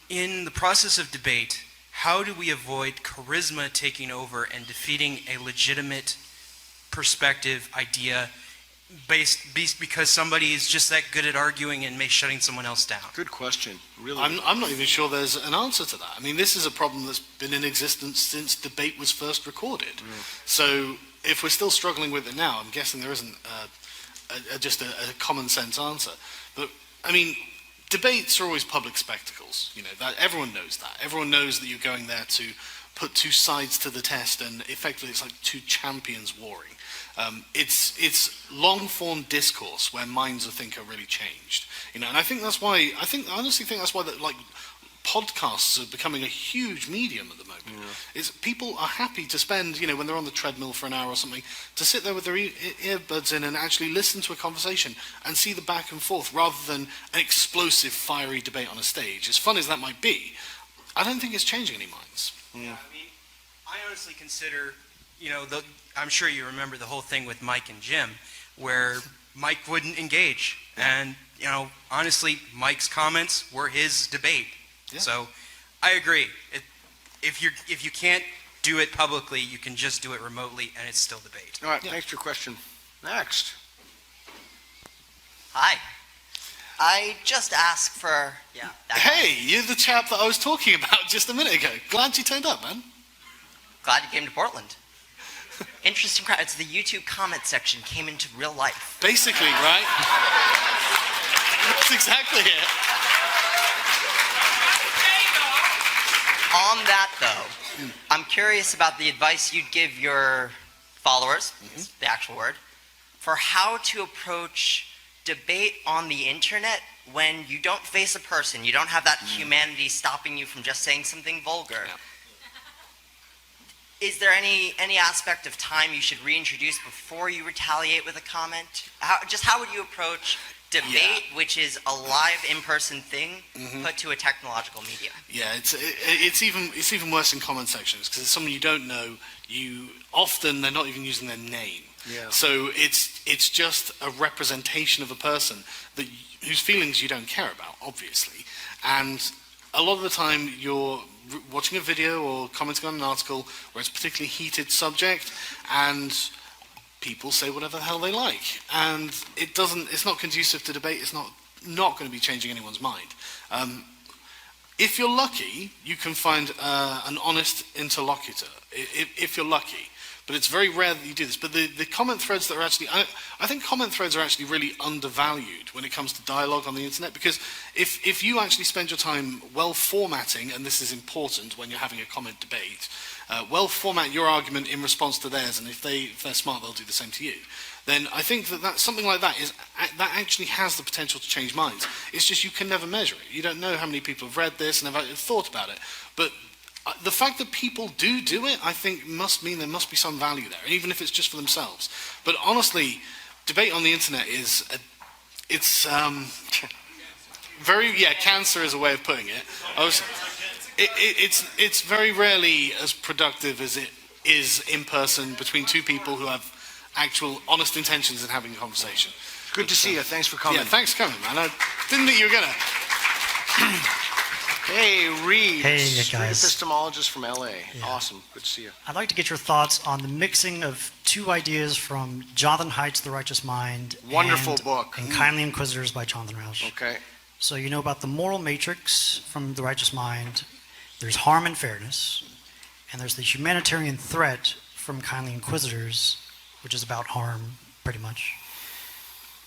In the process of debate, how do we avoid charisma taking over and defeating a legitimate perspective, idea, because somebody is just that good at arguing and shutting someone else down? Good question. Really. I'm not even sure there's an answer to that. I mean, this is a problem that's been in existence since debate was first recorded. So if we're still struggling with it now, I'm guessing there isn't just a common sense answer. But I mean, debates are always public spectacles. You know, that everyone knows that. Everyone knows that you're going there to put two sides to the test, and effectively it's like two champions warring. It's long-form discourse where minds, I think, are really changed. You know, and I honestly think that's why that, like, podcasts are becoming a huge medium at the moment. Is people are happy to spend, you know, when they're on the treadmill for an hour or something, to sit there with their earbuds in and actually listen to a conversation and see the back and forth, rather than an explosive, fiery debate on a stage. As fun as that might be, I don't think it's changing any minds. Yeah, I mean, I honestly consider, you know, I'm sure you remember the whole thing with Mike and Jim, where Mike wouldn't engage. And, you know, honestly, Mike's comments were his debate. Yeah. So I agree. If you can't do it publicly, you can just do it remotely, and it's still debate. All right, thanks for your question. Next. Hi. I just asked for... Yeah. Hey, you're the chap that I was talking about just a minute ago. Glad you turned up, man. Glad you came to Portland. Interesting crowd. It's the YouTube comment section came into real life. Basically, right? That's exactly it. On that, though, I'm curious about the advice you'd give your followers, the actual word, for how to approach debate on the internet when you don't face a person, you don't have that humanity stopping you from just saying something vulgar. Yeah. Is there any aspect of time you should reintroduce before you retaliate with a comment? How would you approach debate, which is a live in-person thing, put to a technological medium? Yeah, it's even worse in comment sections, because it's someone you don't know. They're not even using their name. Yeah. So it's just a representation of a person whose feelings you don't care about, obviously. And a lot of the time you're watching a video or commenting on an article where it's a particularly heated subject, and people say whatever the hell they like, and it's not conducive to debate. It's not going to be changing anyone's mind. If you're lucky, you can find an honest interlocutor, if you're lucky. But it's very rare that you do this. But the comment threads that are actually... I think comment threads are actually really undervalued when it comes to dialogue on the internet, because if you actually spend your time well formatting, and this is important when you're having a comment debate, well format your argument in response to theirs, and if they're smart, they'll do the same to you, then I think that something like that that actually has the potential to change minds. It's just you can never measure it. You don't know how many people have read this and have thought about it. But the fact that people do it, I think, must mean there must be some value there, even if it's just for themselves. But honestly, debate on the internet is cancer is a way of putting it. It's very rarely as productive as it is in person between two people who have actual honest intentions in having a conversation. Good to see you. Thanks for coming. Yeah, thanks for coming, man. I didn't think you were gonna. Hey, Reed. Hey, Street guys. epistemologist from LA. Yeah. Awesome. Good to see you. I'd like to get your thoughts on the mixing of two ideas from Jonathan Haidt's The Righteous Mind Wonderful book. and Kindly Inquisitors by Jonathan Rauch. Okay. So you know about the moral matrix from The Righteous Mind, there's harm and fairness, and there's the humanitarian threat from Kindly Inquisitors, which is about harm, pretty much.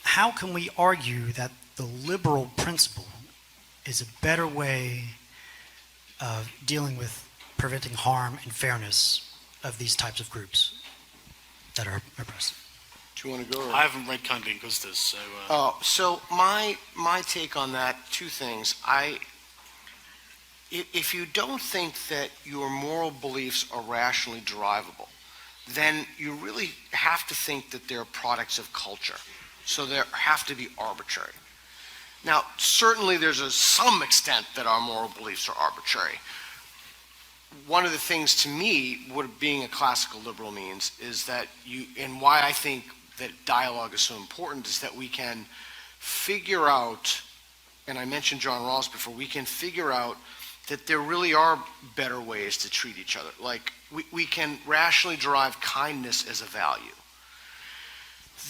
How can we argue that the liberal principle is a better way of dealing with preventing harm and fairness of these types of groups that are oppressed? Do you want to go? I haven't read Kindly Inquisitors, so. So my take on that, two things. If you don't think that your moral beliefs are rationally derivable, then you really have to think that they're products of culture. So they have to be arbitrary. Now, certainly there's some extent that our moral beliefs are arbitrary. One of the things to me, what being a classical liberal means, is that and why I think that dialogue is so important, is that we can figure out, and I mentioned John Rawls before, we can figure out that there really are better ways to treat each other. Like, we can rationally derive kindness as a value.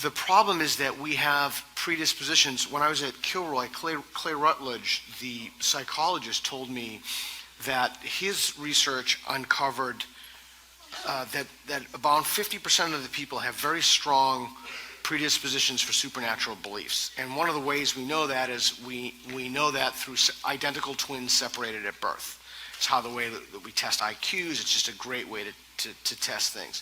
The problem is that we have predispositions. When I was at Kilroy, Clay Rutledge, the psychologist, told me that his research uncovered that about 50% of the people have very strong predispositions for supernatural beliefs. And one of the ways we know that is we know that through identical twins separated at birth. It's how the way that we test IQs. It's just a great way to test things.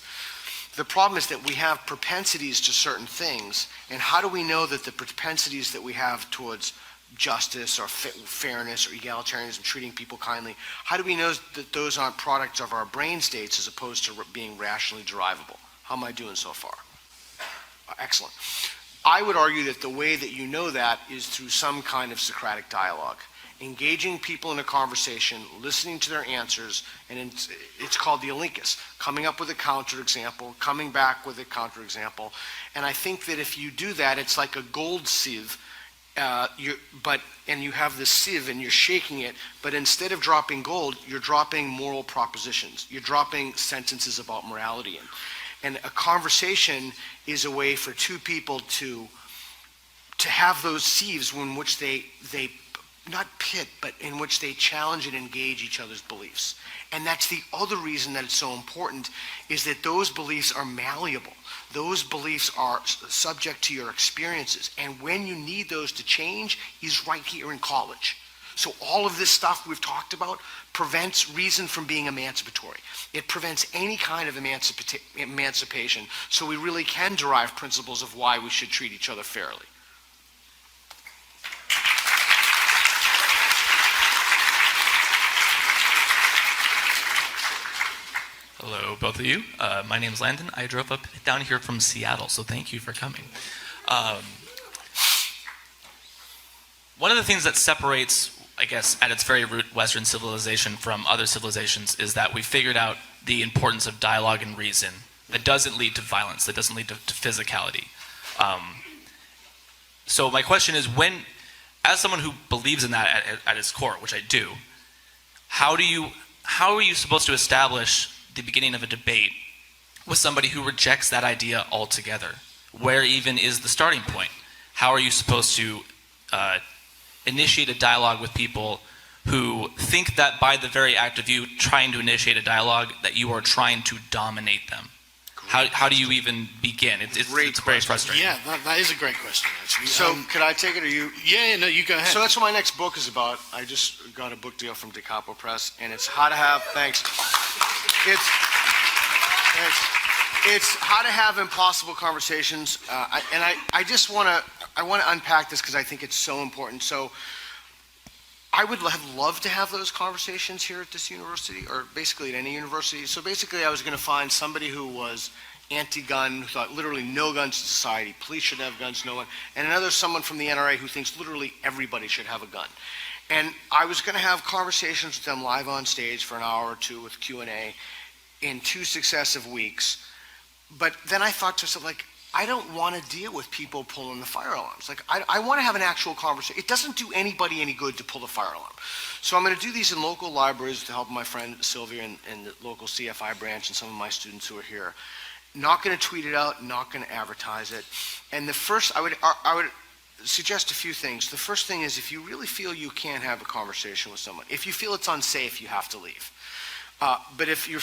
The problem is that we have propensities to certain things, and how do we know that the propensities that we have towards justice or fairness or egalitarianism, treating people kindly, how do we know that those aren't products of our brain states as opposed to being rationally derivable? How am I doing so far? Excellent. I would argue that the way that you know that is through some kind of Socratic dialogue. Engaging people in a conversation, listening to their answers, and it's called the elenchus, coming up with a counterexample, coming back with a counterexample. And I think that if you do that, it's like a gold sieve, and you have this sieve and you're shaking it, but instead of dropping gold, you're dropping moral propositions. You're dropping sentences about morality in. And a conversation is a way for two people to have those sieves in which they not pit, but in which they challenge and engage each other's beliefs. And that's the other reason that it's so important, is that those beliefs are malleable. Those beliefs are subject to your experiences. And when you need those to change is right here in college. So all of this stuff we've talked about prevents reason from being emancipatory. It prevents any kind of emancipation, so we really can derive principles of why we should treat each other fairly. Hello, both of you. My name is Landon. I drove down here from Seattle, so thank you for coming. One of the things that separates, I guess, at its very root, Western civilization from other civilizations is that we figured out the importance of dialogue and reason that doesn't lead to violence, that doesn't lead to physicality. So my question is, as someone who believes in that at its core, which I do, how are you supposed to establish the beginning of a debate with somebody who rejects that idea altogether? Where even is the starting point? How are you supposed to initiate a dialogue with people who think that by the very act of you trying to initiate a dialogue that you are trying to dominate them? How do you even begin? It's very frustrating. Yeah, that is a great question, actually. So could I take it, or you? Yeah, no, you go ahead. So that's what my next book is about. I just got a book deal from DeCapo Press, and it's how to have, thanks. It's how to have impossible conversations, I just want to unpack this because I think it's so important. So I would have loved to have those conversations here at this university, or basically at any university. So basically I was going to find somebody who was anti-gun, who thought literally no guns in society, police should have guns, no one, and someone from the NRA who thinks literally everybody should have a gun. And I was going to have conversations with them live on stage for an hour or two with Q&A in 2 successive weeks. But then I thought to myself, like, I don't want to deal with people pulling the fire alarms. Like, I want to have an actual conversation. It doesn't do anybody any good to pull the fire alarm. So I'm going to do these in local libraries to help my friend Sylvia and the local CFI branch and some of my students who are here. Not going to tweet it out, not going to advertise it. And the first, I would suggest a few things. The first thing is, if you really feel you can't have a conversation with someone, if you feel it's unsafe, you have to leave. But if you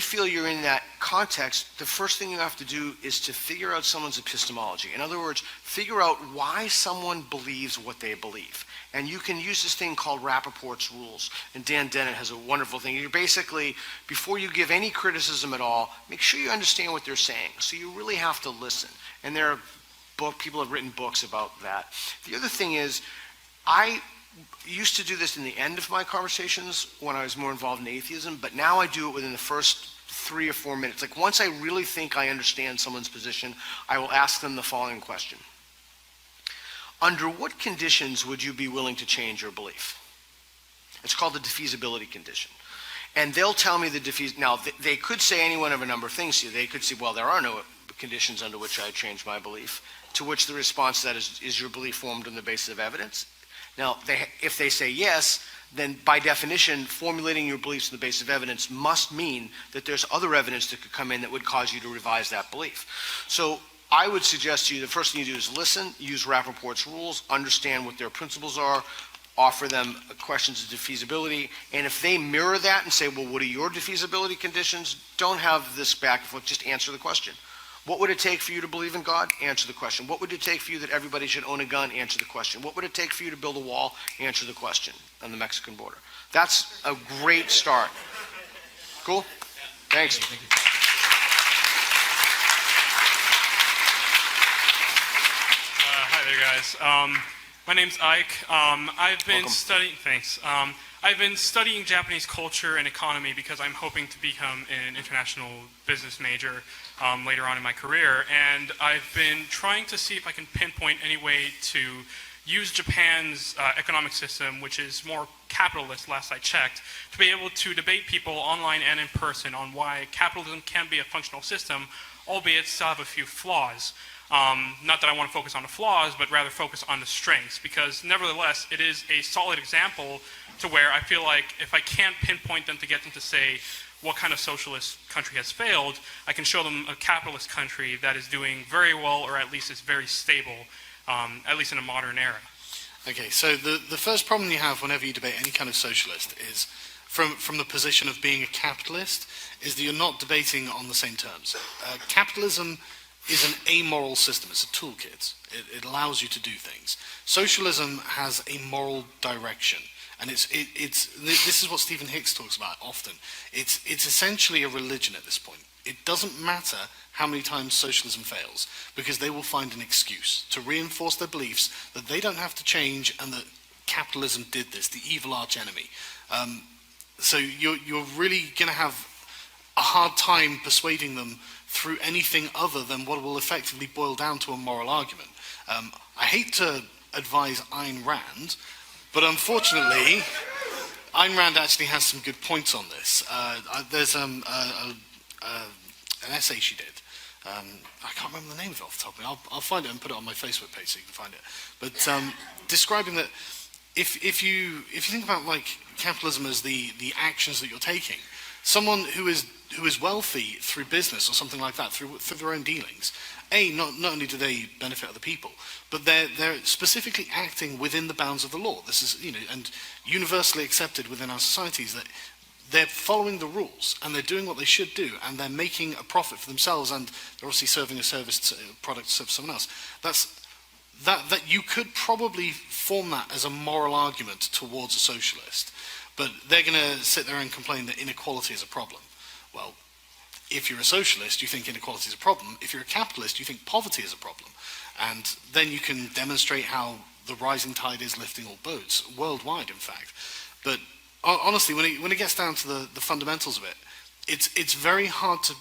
feel you're in that context, the first thing you have to do is to figure out someone's epistemology. In other words, figure out why someone believes what they believe. And you can use this thing called Rappaport's rules. And Dan Dennett has a wonderful thing. You basically, before you give any criticism at all, make sure you understand what they're saying. So you really have to listen. And there are people have written books about that. The other thing is, I used to do this in the end of my conversations when I was more involved in atheism, but now I do it within the first 3 or 4 minutes. Like, once I really think I understand someone's position, I will ask them the following question. Under what conditions would you be willing to change your belief? It's called the defeasibility condition. And they'll tell me now, they could say any one of a number of things to you. They could say, well, there are no conditions under which I change my belief, to which the response to that is your belief formed on the basis of evidence? Now, if they say yes, then by definition, formulating your beliefs on the basis of evidence must mean that there's other evidence that could come in that would cause you to revise that belief. So I would suggest to you the first thing you do is listen, use Rappaport's rules, understand what their principles are, offer them questions of defeasibility, and if they mirror that and say, well, what are your defeasibility conditions? Don't have this back and forth, just answer the question. What would it take for you to believe in God? Answer the question. What would it take for you that everybody should own a gun? Answer the question. What would it take for you to build a wall? Answer the question on the Mexican border. That's a great start. Cool? Thanks. Hi there, guys. My name's Ike. I've been studying. Thanks. I've been studying Japanese culture and economy because I'm hoping to become an international business major later on in my career, and I've been trying to see if I can pinpoint any way to use Japan's economic system, which is more capitalist, last I checked, to be able to debate people online and in person on why capitalism can be a functional system, albeit still have a few flaws. Not that I want to focus on the flaws, but rather focus on the strengths, because nevertheless, it is a solid example to where I feel like if I can't pinpoint them to get them to say what kind of socialist country has failed, I can show them a capitalist country that is doing very well, or at least is very stable, at least in a modern era. Okay, so the first problem you have whenever you debate any kind of socialist is, from the position of being a capitalist, is that you're not debating on the same terms. Capitalism is an amoral system. It's a toolkit. It allows you to do things. Socialism has a moral direction. And this is what Stephen Hicks talks about often. It's essentially a religion at this point. It doesn't matter how many times socialism fails, because they will find an excuse to reinforce their beliefs that they don't have to change and that capitalism did this, the evil archenemy. So you're really going to have a hard time persuading them through anything other than what will effectively boil down to a moral argument. I hate to advise Ayn Rand, but unfortunately, Ayn Rand actually has some good points on this. There's an essay she did. I can't remember the name of it off the top of me. I'll find it and put it on my Facebook page so you can find it. But describing that, if you think about like capitalism as the actions that you're taking, someone who is wealthy through business or something like that, through their own dealings, not only do they benefit other people, but they're specifically acting within the bounds of the law. This is, and universally accepted within our societies, that they're following the rules and they're doing what they should do, and they're making a profit for themselves, and they're obviously serving a service, product to serve someone else. That you could probably form that as a moral argument towards a socialist. But they're going to sit there and complain that inequality is a problem. Well, if you're a socialist, you think inequality is a problem. If you're a capitalist, you think poverty is a problem. And then you can demonstrate how the rising tide is lifting all boats, worldwide, in fact. But honestly, when it gets down to the fundamentals of it, it's very hard to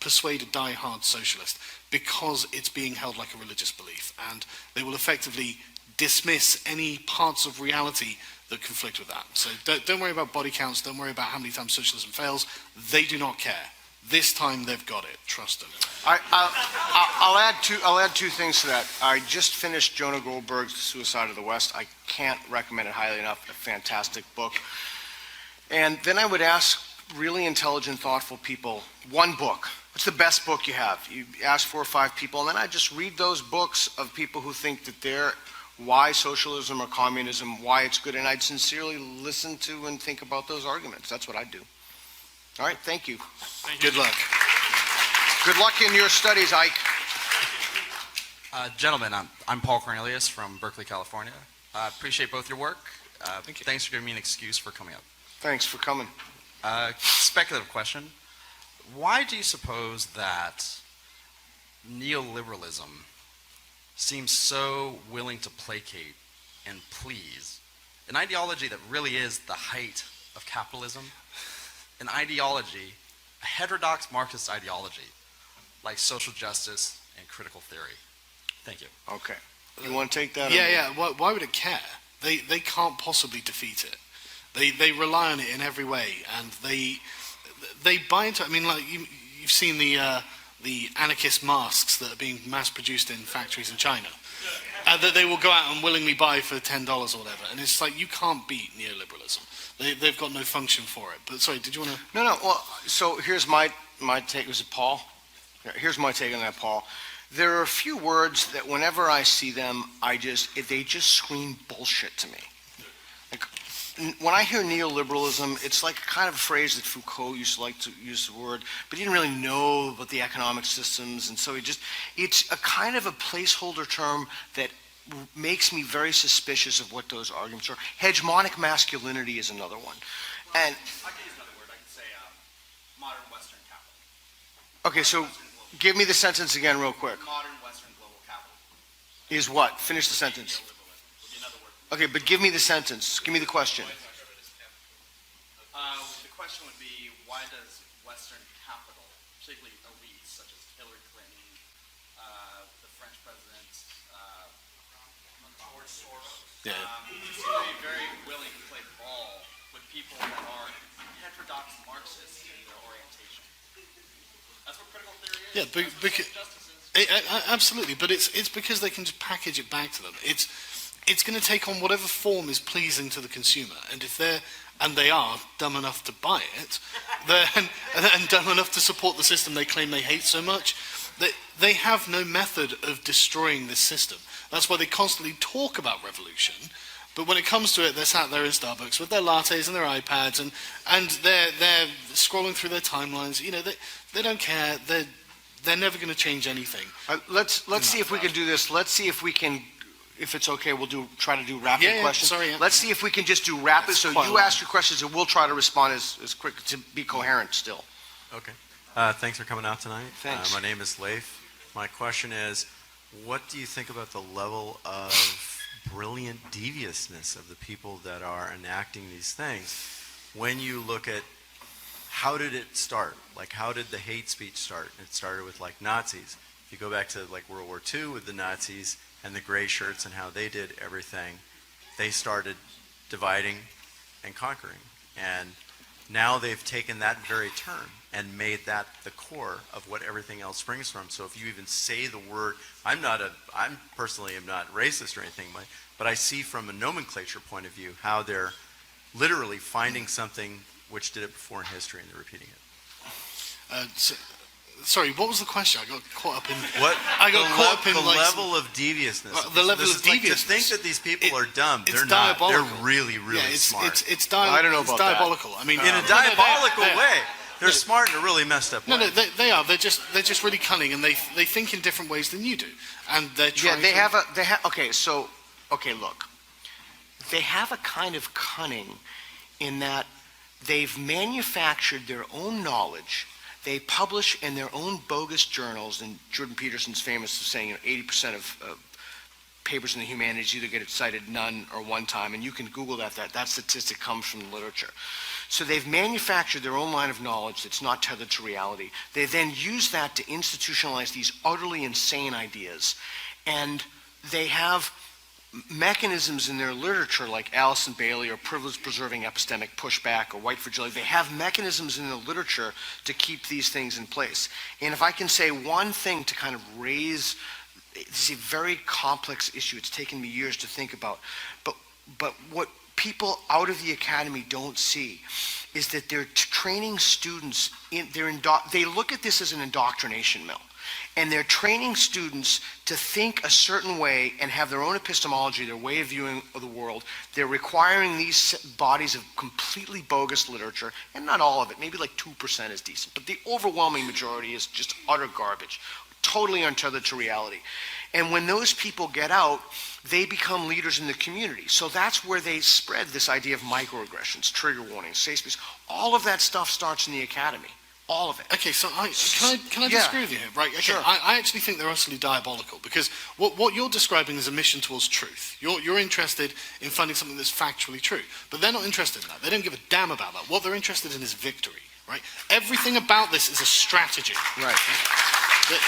persuade a die-hard socialist because it's being held like a religious belief, and they will effectively dismiss any parts of reality that conflict with that. So don't worry about body counts, don't worry about how many times socialism fails. They do not care. This time they've got it. Trust them. I'll add two things to that. I just finished Jonah Goldberg's The Suicide of the West. I can't recommend it highly enough. A fantastic book. And then I would ask really intelligent, thoughtful people, one book. What's the best book you have? You ask 4 or 5 people, and then I just read those books of people who think that they're why socialism or communism, why it's good, and I'd sincerely listen to and think about those arguments. That's what I do. All right, thank you. Good luck. Good luck in your studies, Ike. Gentlemen, I'm Paul Cornelius from Berkeley, California. I appreciate both your work. Thanks for giving me an excuse for coming up. Thanks for coming. Speculative question. Why do you suppose that neoliberalism seems so willing to placate and please an ideology that really is the height of capitalism? An ideology, a heterodox Marxist ideology, like social justice and critical theory. Thank you. Okay. You want to take that? Yeah. Why would it care? They can't possibly defeat it. They rely on it in every way, and they buy into it. I mean, like you've seen the anarchist masks that are being mass produced in factories in China, that they will go out and willingly buy for $10 or whatever. And it's like, you can't beat neoliberalism. They've got no function for it. But sorry, did you want to? No. Well, so here's my take. Was it Paul? Here's my take on that, Paul. There are a few words that whenever I see them, they just scream bullshit to me. Like, when I hear neoliberalism, it's like a kind of a phrase that Foucault used to like to use the word, but he didn't really know about the economic systems, and so it's a kind of a placeholder term that makes me very suspicious of what those arguments are. Hegemonic masculinity is another one. And I can use another word. I can say modern Western capital. okay, so give me the sentence again real quick. Modern Western global capital. Is what? Finish the sentence. Okay, but give me the sentence. Give me the question. The question would be, why does Western capital, particularly elites such as Hillary Clinton, the French president, George Soros, seem to be very willing to play ball with people that are heterodox Marxists in their orientation? That's what critical theory is. Yeah, absolutely. But it's because they can just package it back to them. It's going to take on whatever form is pleasing to the consumer, and if they are dumb enough to buy it, and dumb enough to support the system they claim they hate so much, they have no method of destroying this system. That's why they constantly talk about revolution, but when it comes to it, they're sat there in Starbucks with their lattes and their iPads, and they're scrolling through their timelines. You know, they don't care. They're never going to change anything. Let's see if we can do this. Let's see if we can. If it's okay, we'll try to do rapid questions. Sorry, Let's see if we can just do rapid. So you ask your questions, and we'll try to respond as quick to be coherent still. Okay. Thanks for coming out tonight. Thanks. My name is Leif. My question is, what do you think about the level of brilliant deviousness of the people that are enacting these things? When you look at how did it start? Like, how did the hate speech start? It started with like Nazis. If you go back to like World War II with the Nazis and the gray shirts and how they did everything, they started dividing and conquering. And now they've taken that very term and made that the core of what everything else springs from. So if you even say the word, I'm personally am not racist or anything, but I see from a nomenclature point of view how they're literally finding something which did it before in history and they're repeating it. Sorry, what was the question? I got caught up in what? I got caught up in the like level of deviousness. The level of deviousness. To think that these people are dumb, they're diabolical. not. They're really, really smart. I don't know about diabolical. That. I mean, in a diabolical way. They're smart in a really messed up way. No, they are. They're just really cunning, and they think in different ways than you do, and they're trying. Okay, look, they have a kind of cunning in that they've manufactured their own knowledge. They publish in their own bogus journals, and Jordan Peterson's famous for saying 80% of papers in the humanities either get cited none or one time, and you can Google that statistic comes from the literature. So they've manufactured their own line of knowledge that's not tethered to reality. They then use that to institutionalize these utterly insane ideas. And they have mechanisms in their literature like Allison Bailey or privilege-preserving epistemic pushback or white fragility. They have mechanisms in the literature to keep these things in place. And if I can say one thing to kind of raise, it's a very complex issue. It's taken me years to think about. But what people out of the academy don't see is that they're training students, they look at this as an indoctrination mill. And they're training students to think a certain way and have their own epistemology, their way of viewing the world. They're requiring these bodies of completely bogus literature, and not all of it, maybe like 2% is decent, but the overwhelming majority is just utter garbage, totally untethered to reality. And when those people get out, they become leaders in the community. So that's where they spread this idea of microaggressions, trigger warnings, safe space. All of that stuff starts in the academy. All of it. Okay, so can I disagree with you here? Right, okay. Sure. I actually think they're utterly diabolical, because what you're describing is a mission towards truth. You're interested in finding something that's factually true, but they're not interested in that. They don't give a damn about that. What they're interested in is victory, right? Everything about this is a strategy. Right. That's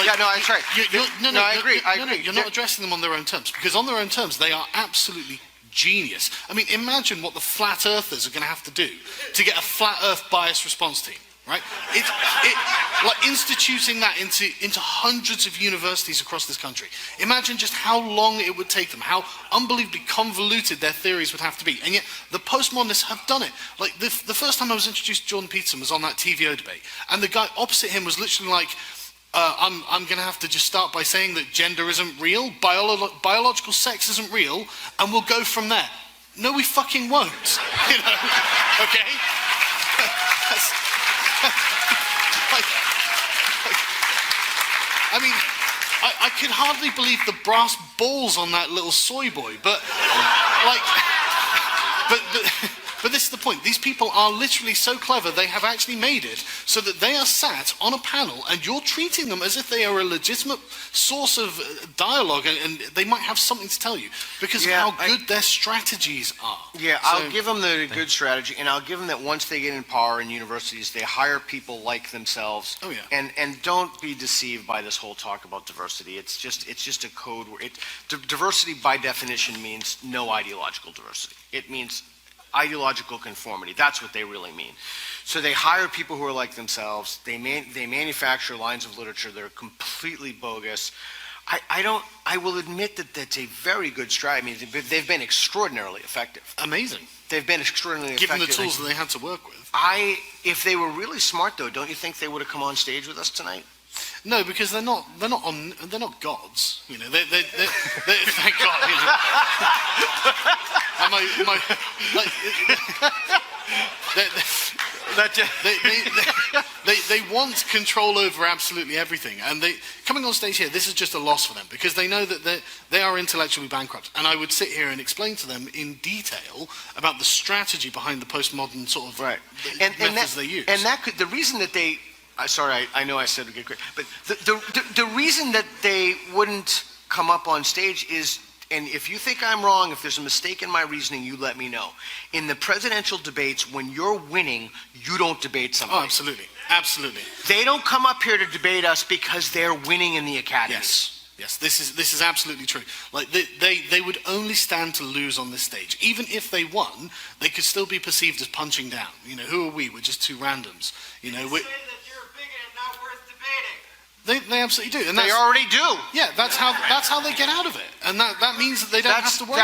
right. I agree. You're not addressing them on their own terms, because on their own terms, they are absolutely genius. I mean, imagine what the flat earthers are going to have to do to get a flat earth bias response team, right? Like instituting that into hundreds of universities across this country. Imagine just how long it would take them, how unbelievably convoluted their theories would have to be. And yet the postmodernists have done it. Like the first time I was introduced to Jordan Peterson was on that TVO debate, and the guy opposite him was literally like, I'm going to have to just start by saying that gender isn't real, biological sex isn't real, and we'll go from there. No, we fucking won't. You know? Okay? I mean, I could hardly believe the brass balls on that little soy boy, but But this is the point. These people are literally so clever, they have actually made it so that they are sat on a panel and you're treating them as if they are a legitimate source of dialogue, and they might have something to tell you because of how good their strategies are. Yeah, I'll give them the good strategy, and I'll give them that once they get in power in universities, they hire people like themselves. Oh, yeah. And don't be deceived by this whole talk about diversity. It's just a code word. Diversity by definition means no ideological diversity. It means ideological conformity. That's what they really mean. So they hire people who are like themselves. They manufacture lines of literature that are completely bogus. I will admit that that's a very good strategy. I mean, they've been extraordinarily effective. Amazing. They've been extraordinarily Given effective. the tools that they had to work with. If they were really smart, though, don't you think they would have come on stage with us tonight? No, because they're not gods. You know, thank God. You know. They want control over absolutely everything, and coming on stage here, this is just a loss for them because they know that they are intellectually bankrupt. And I would sit here and explain to them in detail about the strategy behind the postmodern sort of methods they use. And the reason that they. Sorry, I know I said okay, great, but the reason that they wouldn't come up on stage is, and if you think I'm wrong, if there's a mistake in my reasoning, you let me know. In the presidential debates, when you're winning, you don't debate somebody. Oh, absolutely, absolutely. They don't come up here to debate us because they're winning in the academy. Yes, this is absolutely true. Like they would only stand to lose on this stage. Even if they won, they could still be perceived as punching down. You know, who are we? We're just two randoms. You know, They absolutely do, and they already do. Yeah, that's how they get out of it, and that means that they don't have to worry.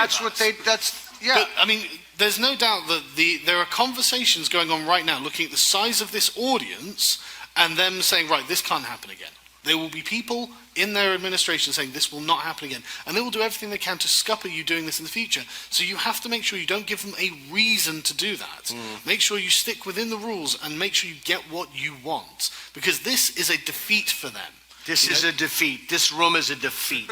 Yeah. But I mean, there's no doubt that there are conversations going on right now, looking at the size of this audience, and them saying, right, this can't happen again. There will be people in their administration saying this will not happen again, and they will do everything they can to scupper you doing this in the future. So you have to make sure you don't give them a reason to do that. Make sure you stick within the rules and make sure you get what you want, because this is a defeat for them. This is a defeat. This room is a defeat.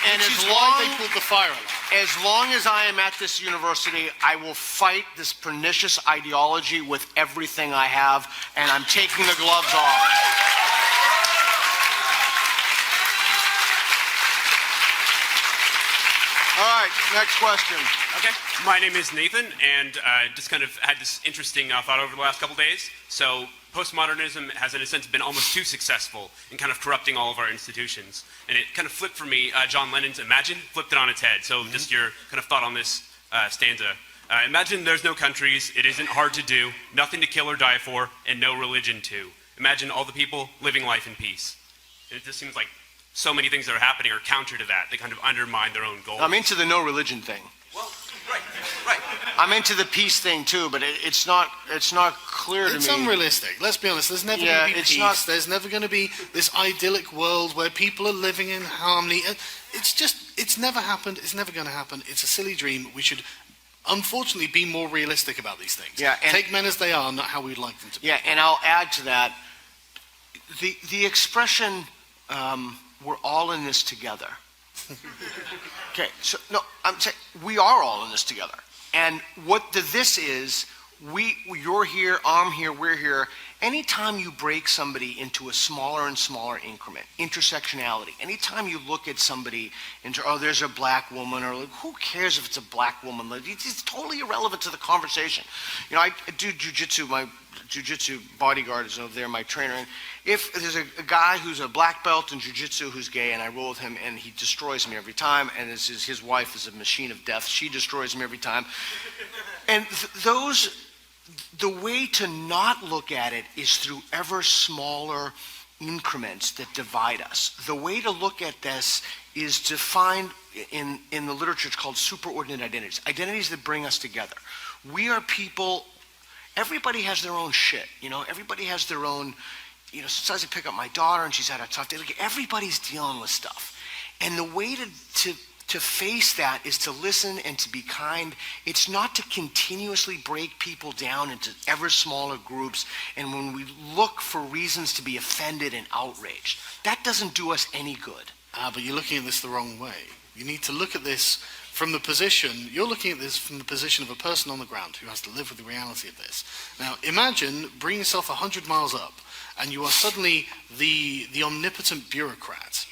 And Which as is long, why they pulled the fire alarm. as long as I am at this university, I will fight this pernicious ideology with everything I have, and I'm taking the gloves off. All right, next question. Okay. My name is Nathan, and just kind of had this interesting thought over the last couple days. So postmodernism has, in a sense, been almost too successful in kind of corrupting all of our institutions. And it kind of flipped for me, John Lennon's Imagine flipped it on its head. So just your kind of thought on this stanza. Imagine there's no countries, it isn't hard to do, nothing to kill or die for, and no religion too. Imagine all the people living life in peace. And it just seems like so many things that are happening are counter to that. They kind of undermine their own goals. I'm into the no religion thing. Well, right. I'm into the peace thing too, but it's not clear to me. It's unrealistic. Let's be honest. There's never going to be peace. There's never going to be this idyllic world where people are living in harmony. It's never happened. It's never going to happen. It's a silly dream. We should, unfortunately, be more realistic about these things. Yeah, and take men as they are, not how we'd like them to be. Yeah, and I'll add to that, the expression, we're all in this together. Okay, so no, I'm saying we are all in this together. And what this is, you're here, I'm here, we're here. Anytime you break somebody into a smaller and smaller increment, intersectionality, anytime you look at somebody into, oh, there's a black woman, or who cares if it's a black woman? It's totally irrelevant to the conversation. You know, I do jujitsu, my jujitsu bodyguard is over there, my trainer, and if there's a guy who's a black belt in jujitsu who's gay, and I roll with him, and he destroys me every time, and his wife is a machine of death, she destroys him every time. And the way to not look at it is through ever smaller increments that divide us. The way to look at this is to find, in the literature, it's called superordinate identities, identities that bring us together. We are people, everybody has their own shit, you know, everybody has their own, you know, sometimes I pick up my daughter and she's had a tough day. Like, everybody's dealing with stuff. And the way to face that is to listen and to be kind. It's not to continuously break people down into ever smaller groups. And when we look for reasons to be offended and outraged, that doesn't do us any good. But you're looking at this the wrong way. You need to look at this from the position, you're looking at this from the position of a person on the ground who has to live with the reality of this. Now, imagine bringing yourself 100 miles up and you are suddenly the omnipotent bureaucrat.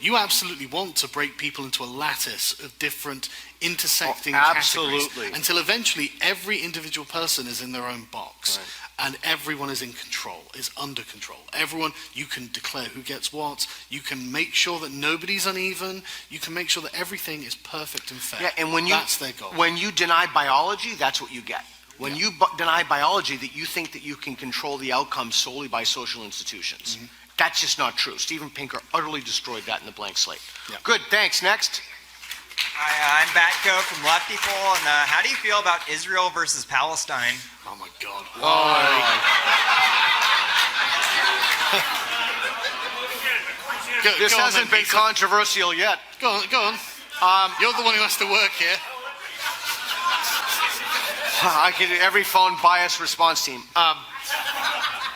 You absolutely want to break people into a lattice of different intersecting categories until eventually every individual person is in their own box. Right. And everyone is in control, is under control. Everyone, you can declare who gets what, you can make sure that nobody's uneven, you can make sure that everything is perfect and fair. Yeah, and that's their goal. When you deny biology, that's what you get. When you deny biology, that you think that you can control the outcome solely by social institutions. Mm-hmm. That's just not true. Steven Pinker utterly destroyed that in the blank slate. Yeah. Good, thanks. Next. Hi, I'm Batco from Left People, and how do you feel about Israel versus Palestine? Oh my God. This hasn't been controversial yet. Go on. You're the one who has to work here. I can do every phone bias response team.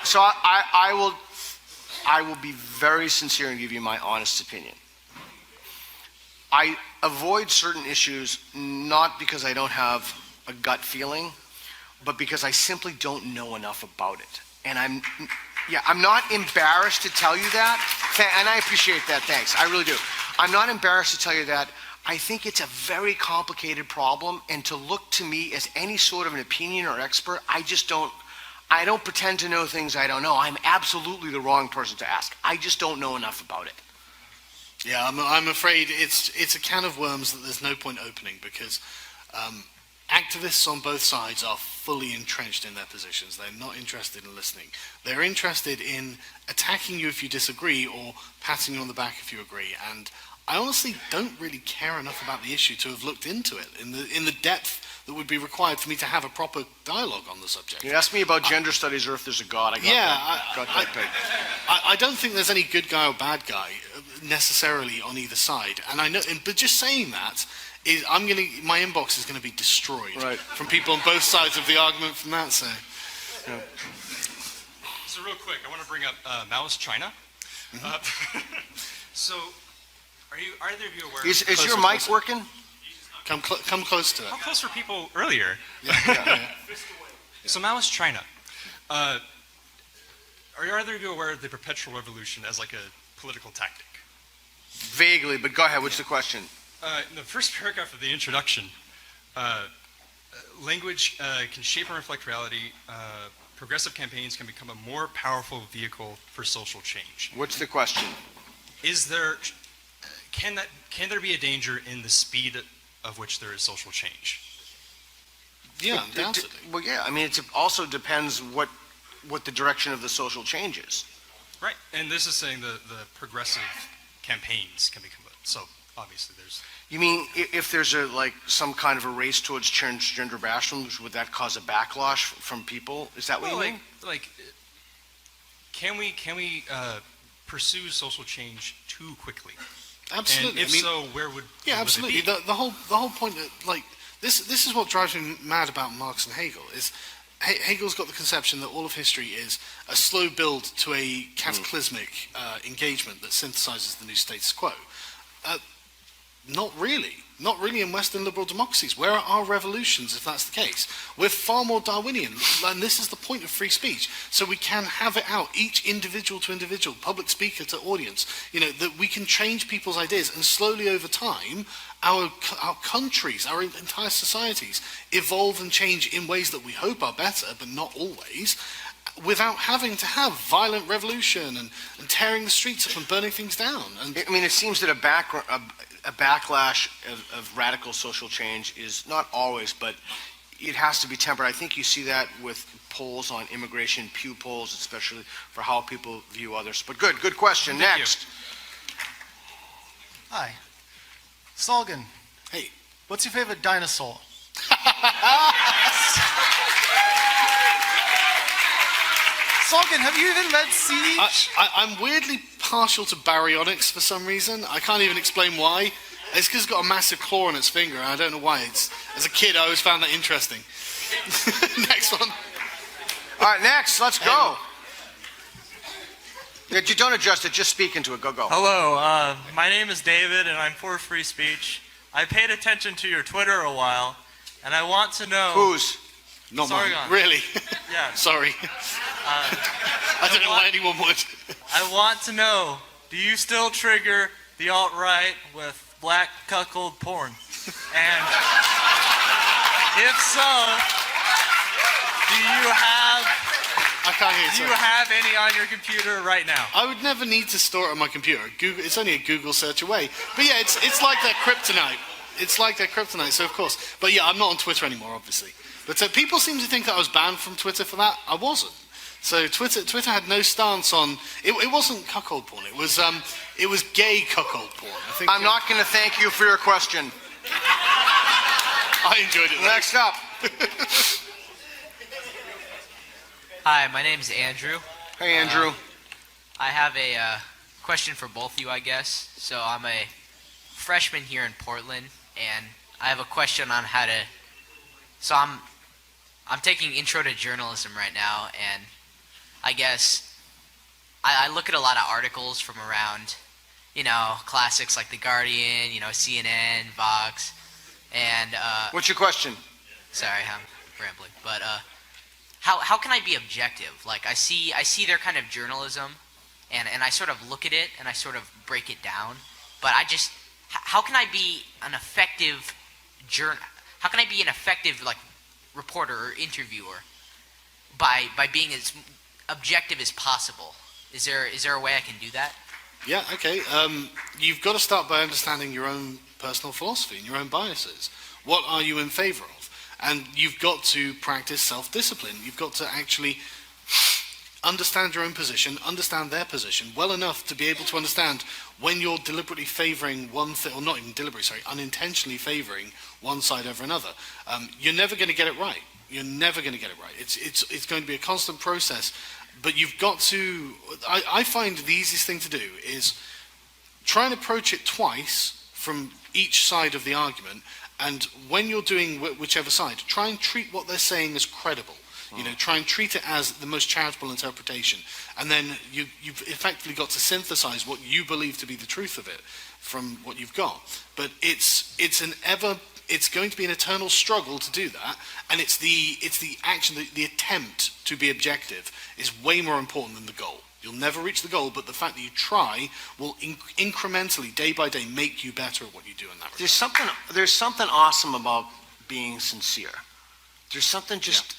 So I will be very sincere and give you my honest opinion. I avoid certain issues not because I don't have a gut feeling, but because I simply don't know enough about it. And I'm not embarrassed to tell you that, and I appreciate that, thanks, I really do. I'm not embarrassed to tell you that. I think it's a very complicated problem, and to look to me as any sort of an opinion or expert, I don't pretend to know things I don't know. I'm absolutely the wrong person to ask. I just don't know enough about it. Yeah, I'm afraid it's a can of worms that there's no point opening, because activists on both sides are fully entrenched in their positions. They're not interested in listening. They're interested in attacking you if you disagree or patting you on the back if you agree. And I honestly don't really care enough about the issue to have looked into it in the depth that would be required for me to have a proper dialogue on the subject. You asked me about gender studies or if there's a God. I don't think there's any good guy or bad guy necessarily on either side. And I know, but just saying that is, my inbox is going to be destroyed from people on both sides of the argument from that. So real quick, I want to bring up Maoist China. Mm-hmm. So Are either of you aware? Is your mic working? Come close to it. How close were people earlier? Yeah. So now it's China. Are either of you aware of the perpetual revolution as like a political tactic? Vaguely, but go ahead. What's the question? In the first paragraph of the introduction, language can shape and reflect reality. Progressive campaigns can become a more powerful vehicle for social change. What's the question? Can there be a danger in the speed of which there is social change? Yeah, well, yeah. I mean, it also depends what the direction of the social change is. Right, and this is saying the progressive campaigns can become so obviously there's. You mean if there's some kind of a race towards transgender bashment, would that cause a backlash from people? Is that what you mean? Can we pursue social change too quickly? Absolutely. And if so, where would absolutely. It be? The whole point that this is what drives me mad about Marx and Hegel is Hegel's got the conception that all of history is a slow build to a cataclysmic engagement that synthesizes the new status quo. Not really. Not really in Western liberal democracies. Where are our revolutions if that's the case? We're far more Darwinian, and this is the point of free speech. So we can have it out, each individual to individual, public speaker to audience, that we can change people's ideas, and slowly over time, our countries, our entire societies evolve and change in ways that we hope are better, but not always, without having to have violent revolution and tearing the streets up and burning things down. I mean, it seems that a backlash of radical social change is not always, but it has to be tempered. I think you see that with polls on immigration, Pew polls, especially for how people view others. But good question. Thank Next. Hi. Sargon. Hey. What's your favorite dinosaur? Sargon, have you even read Siege? I'm weirdly partial to baryonyx for some reason. I can't even explain why. It's because it's got a massive claw on its finger, and I don't know why. As a kid, I always found that interesting. Next one. All right, next. Let's go. Yeah, you don't adjust it. Just speak into it. Go. Hello. My name is David, and I'm for free speech. I paid attention to your Twitter a while, and I want to know... Whose? Not Sargon. mine. Really? Yeah. Sorry. I don't know why anyone would. I want to know, do you still trigger the alt-right with black cuckold porn? And if so, do you have any on your computer right now? I would never need to store it on my computer. Google, it's only a Google search away. But yeah, it's like their kryptonite. It's like their kryptonite, so of course. But yeah, I'm not on Twitter anymore, obviously. But people seem to think that I was banned from Twitter for that. I wasn't. So Twitter had no stance on it. Wasn't cuckold porn. It was gay cuckold porn. I'm not going to thank you for your question. I enjoyed it. Next up. Hi, my name's Andrew. Hey, Andrew. I have a question for both of you, I guess. So I'm a freshman here in Portland, and I have a question on how to. So I'm taking Intro to Journalism right now, and I guess I look at a lot of articles from around, classics like The Guardian, CNN, Vox, and... What's your question? Sorry, I'm rambling. But how can I be objective? Like, I see their kind of journalism, and I sort of look at it, and I sort of break it down, but how can I be an effective how can I be an effective reporter or interviewer by being as objective as possible? Is there a way I can do that? Yeah, okay. You've got to start by understanding your own personal philosophy and your own biases. What are you in favor of? And you've got to practice self-discipline. You've got to actually understand your own position, understand their position well enough to be able to understand when you're deliberately favoring one thing, or not even deliberately, sorry, unintentionally favoring one side over another. You're never going to get it right. You're never going to get it right. It's going to be a constant process, but you've got to, I find the easiest thing to do is try and approach it twice from each side of the argument, and when you're doing whichever side, try and treat what they're saying as credible. Try and treat it as the most charitable interpretation. And then you've effectively got to synthesize what you believe to be the truth of it from what you've got. But it's going to be an eternal struggle to do that, and it's the action, the attempt to be objective is way more important than the goal. You'll never reach the goal, but the fact that you try will incrementally, day by day, make you better at what you do in that regard. There's something awesome about being sincere. There's something just,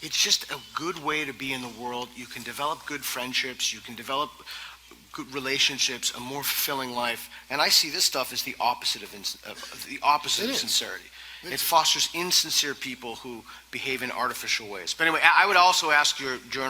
it's just a good way to be in the world. You can develop good friendships. You can develop good relationships, a more fulfilling life. And I see this stuff as the opposite of sincerity. It fosters insincere people who behave in artificial ways. But anyway, I would also ask your journal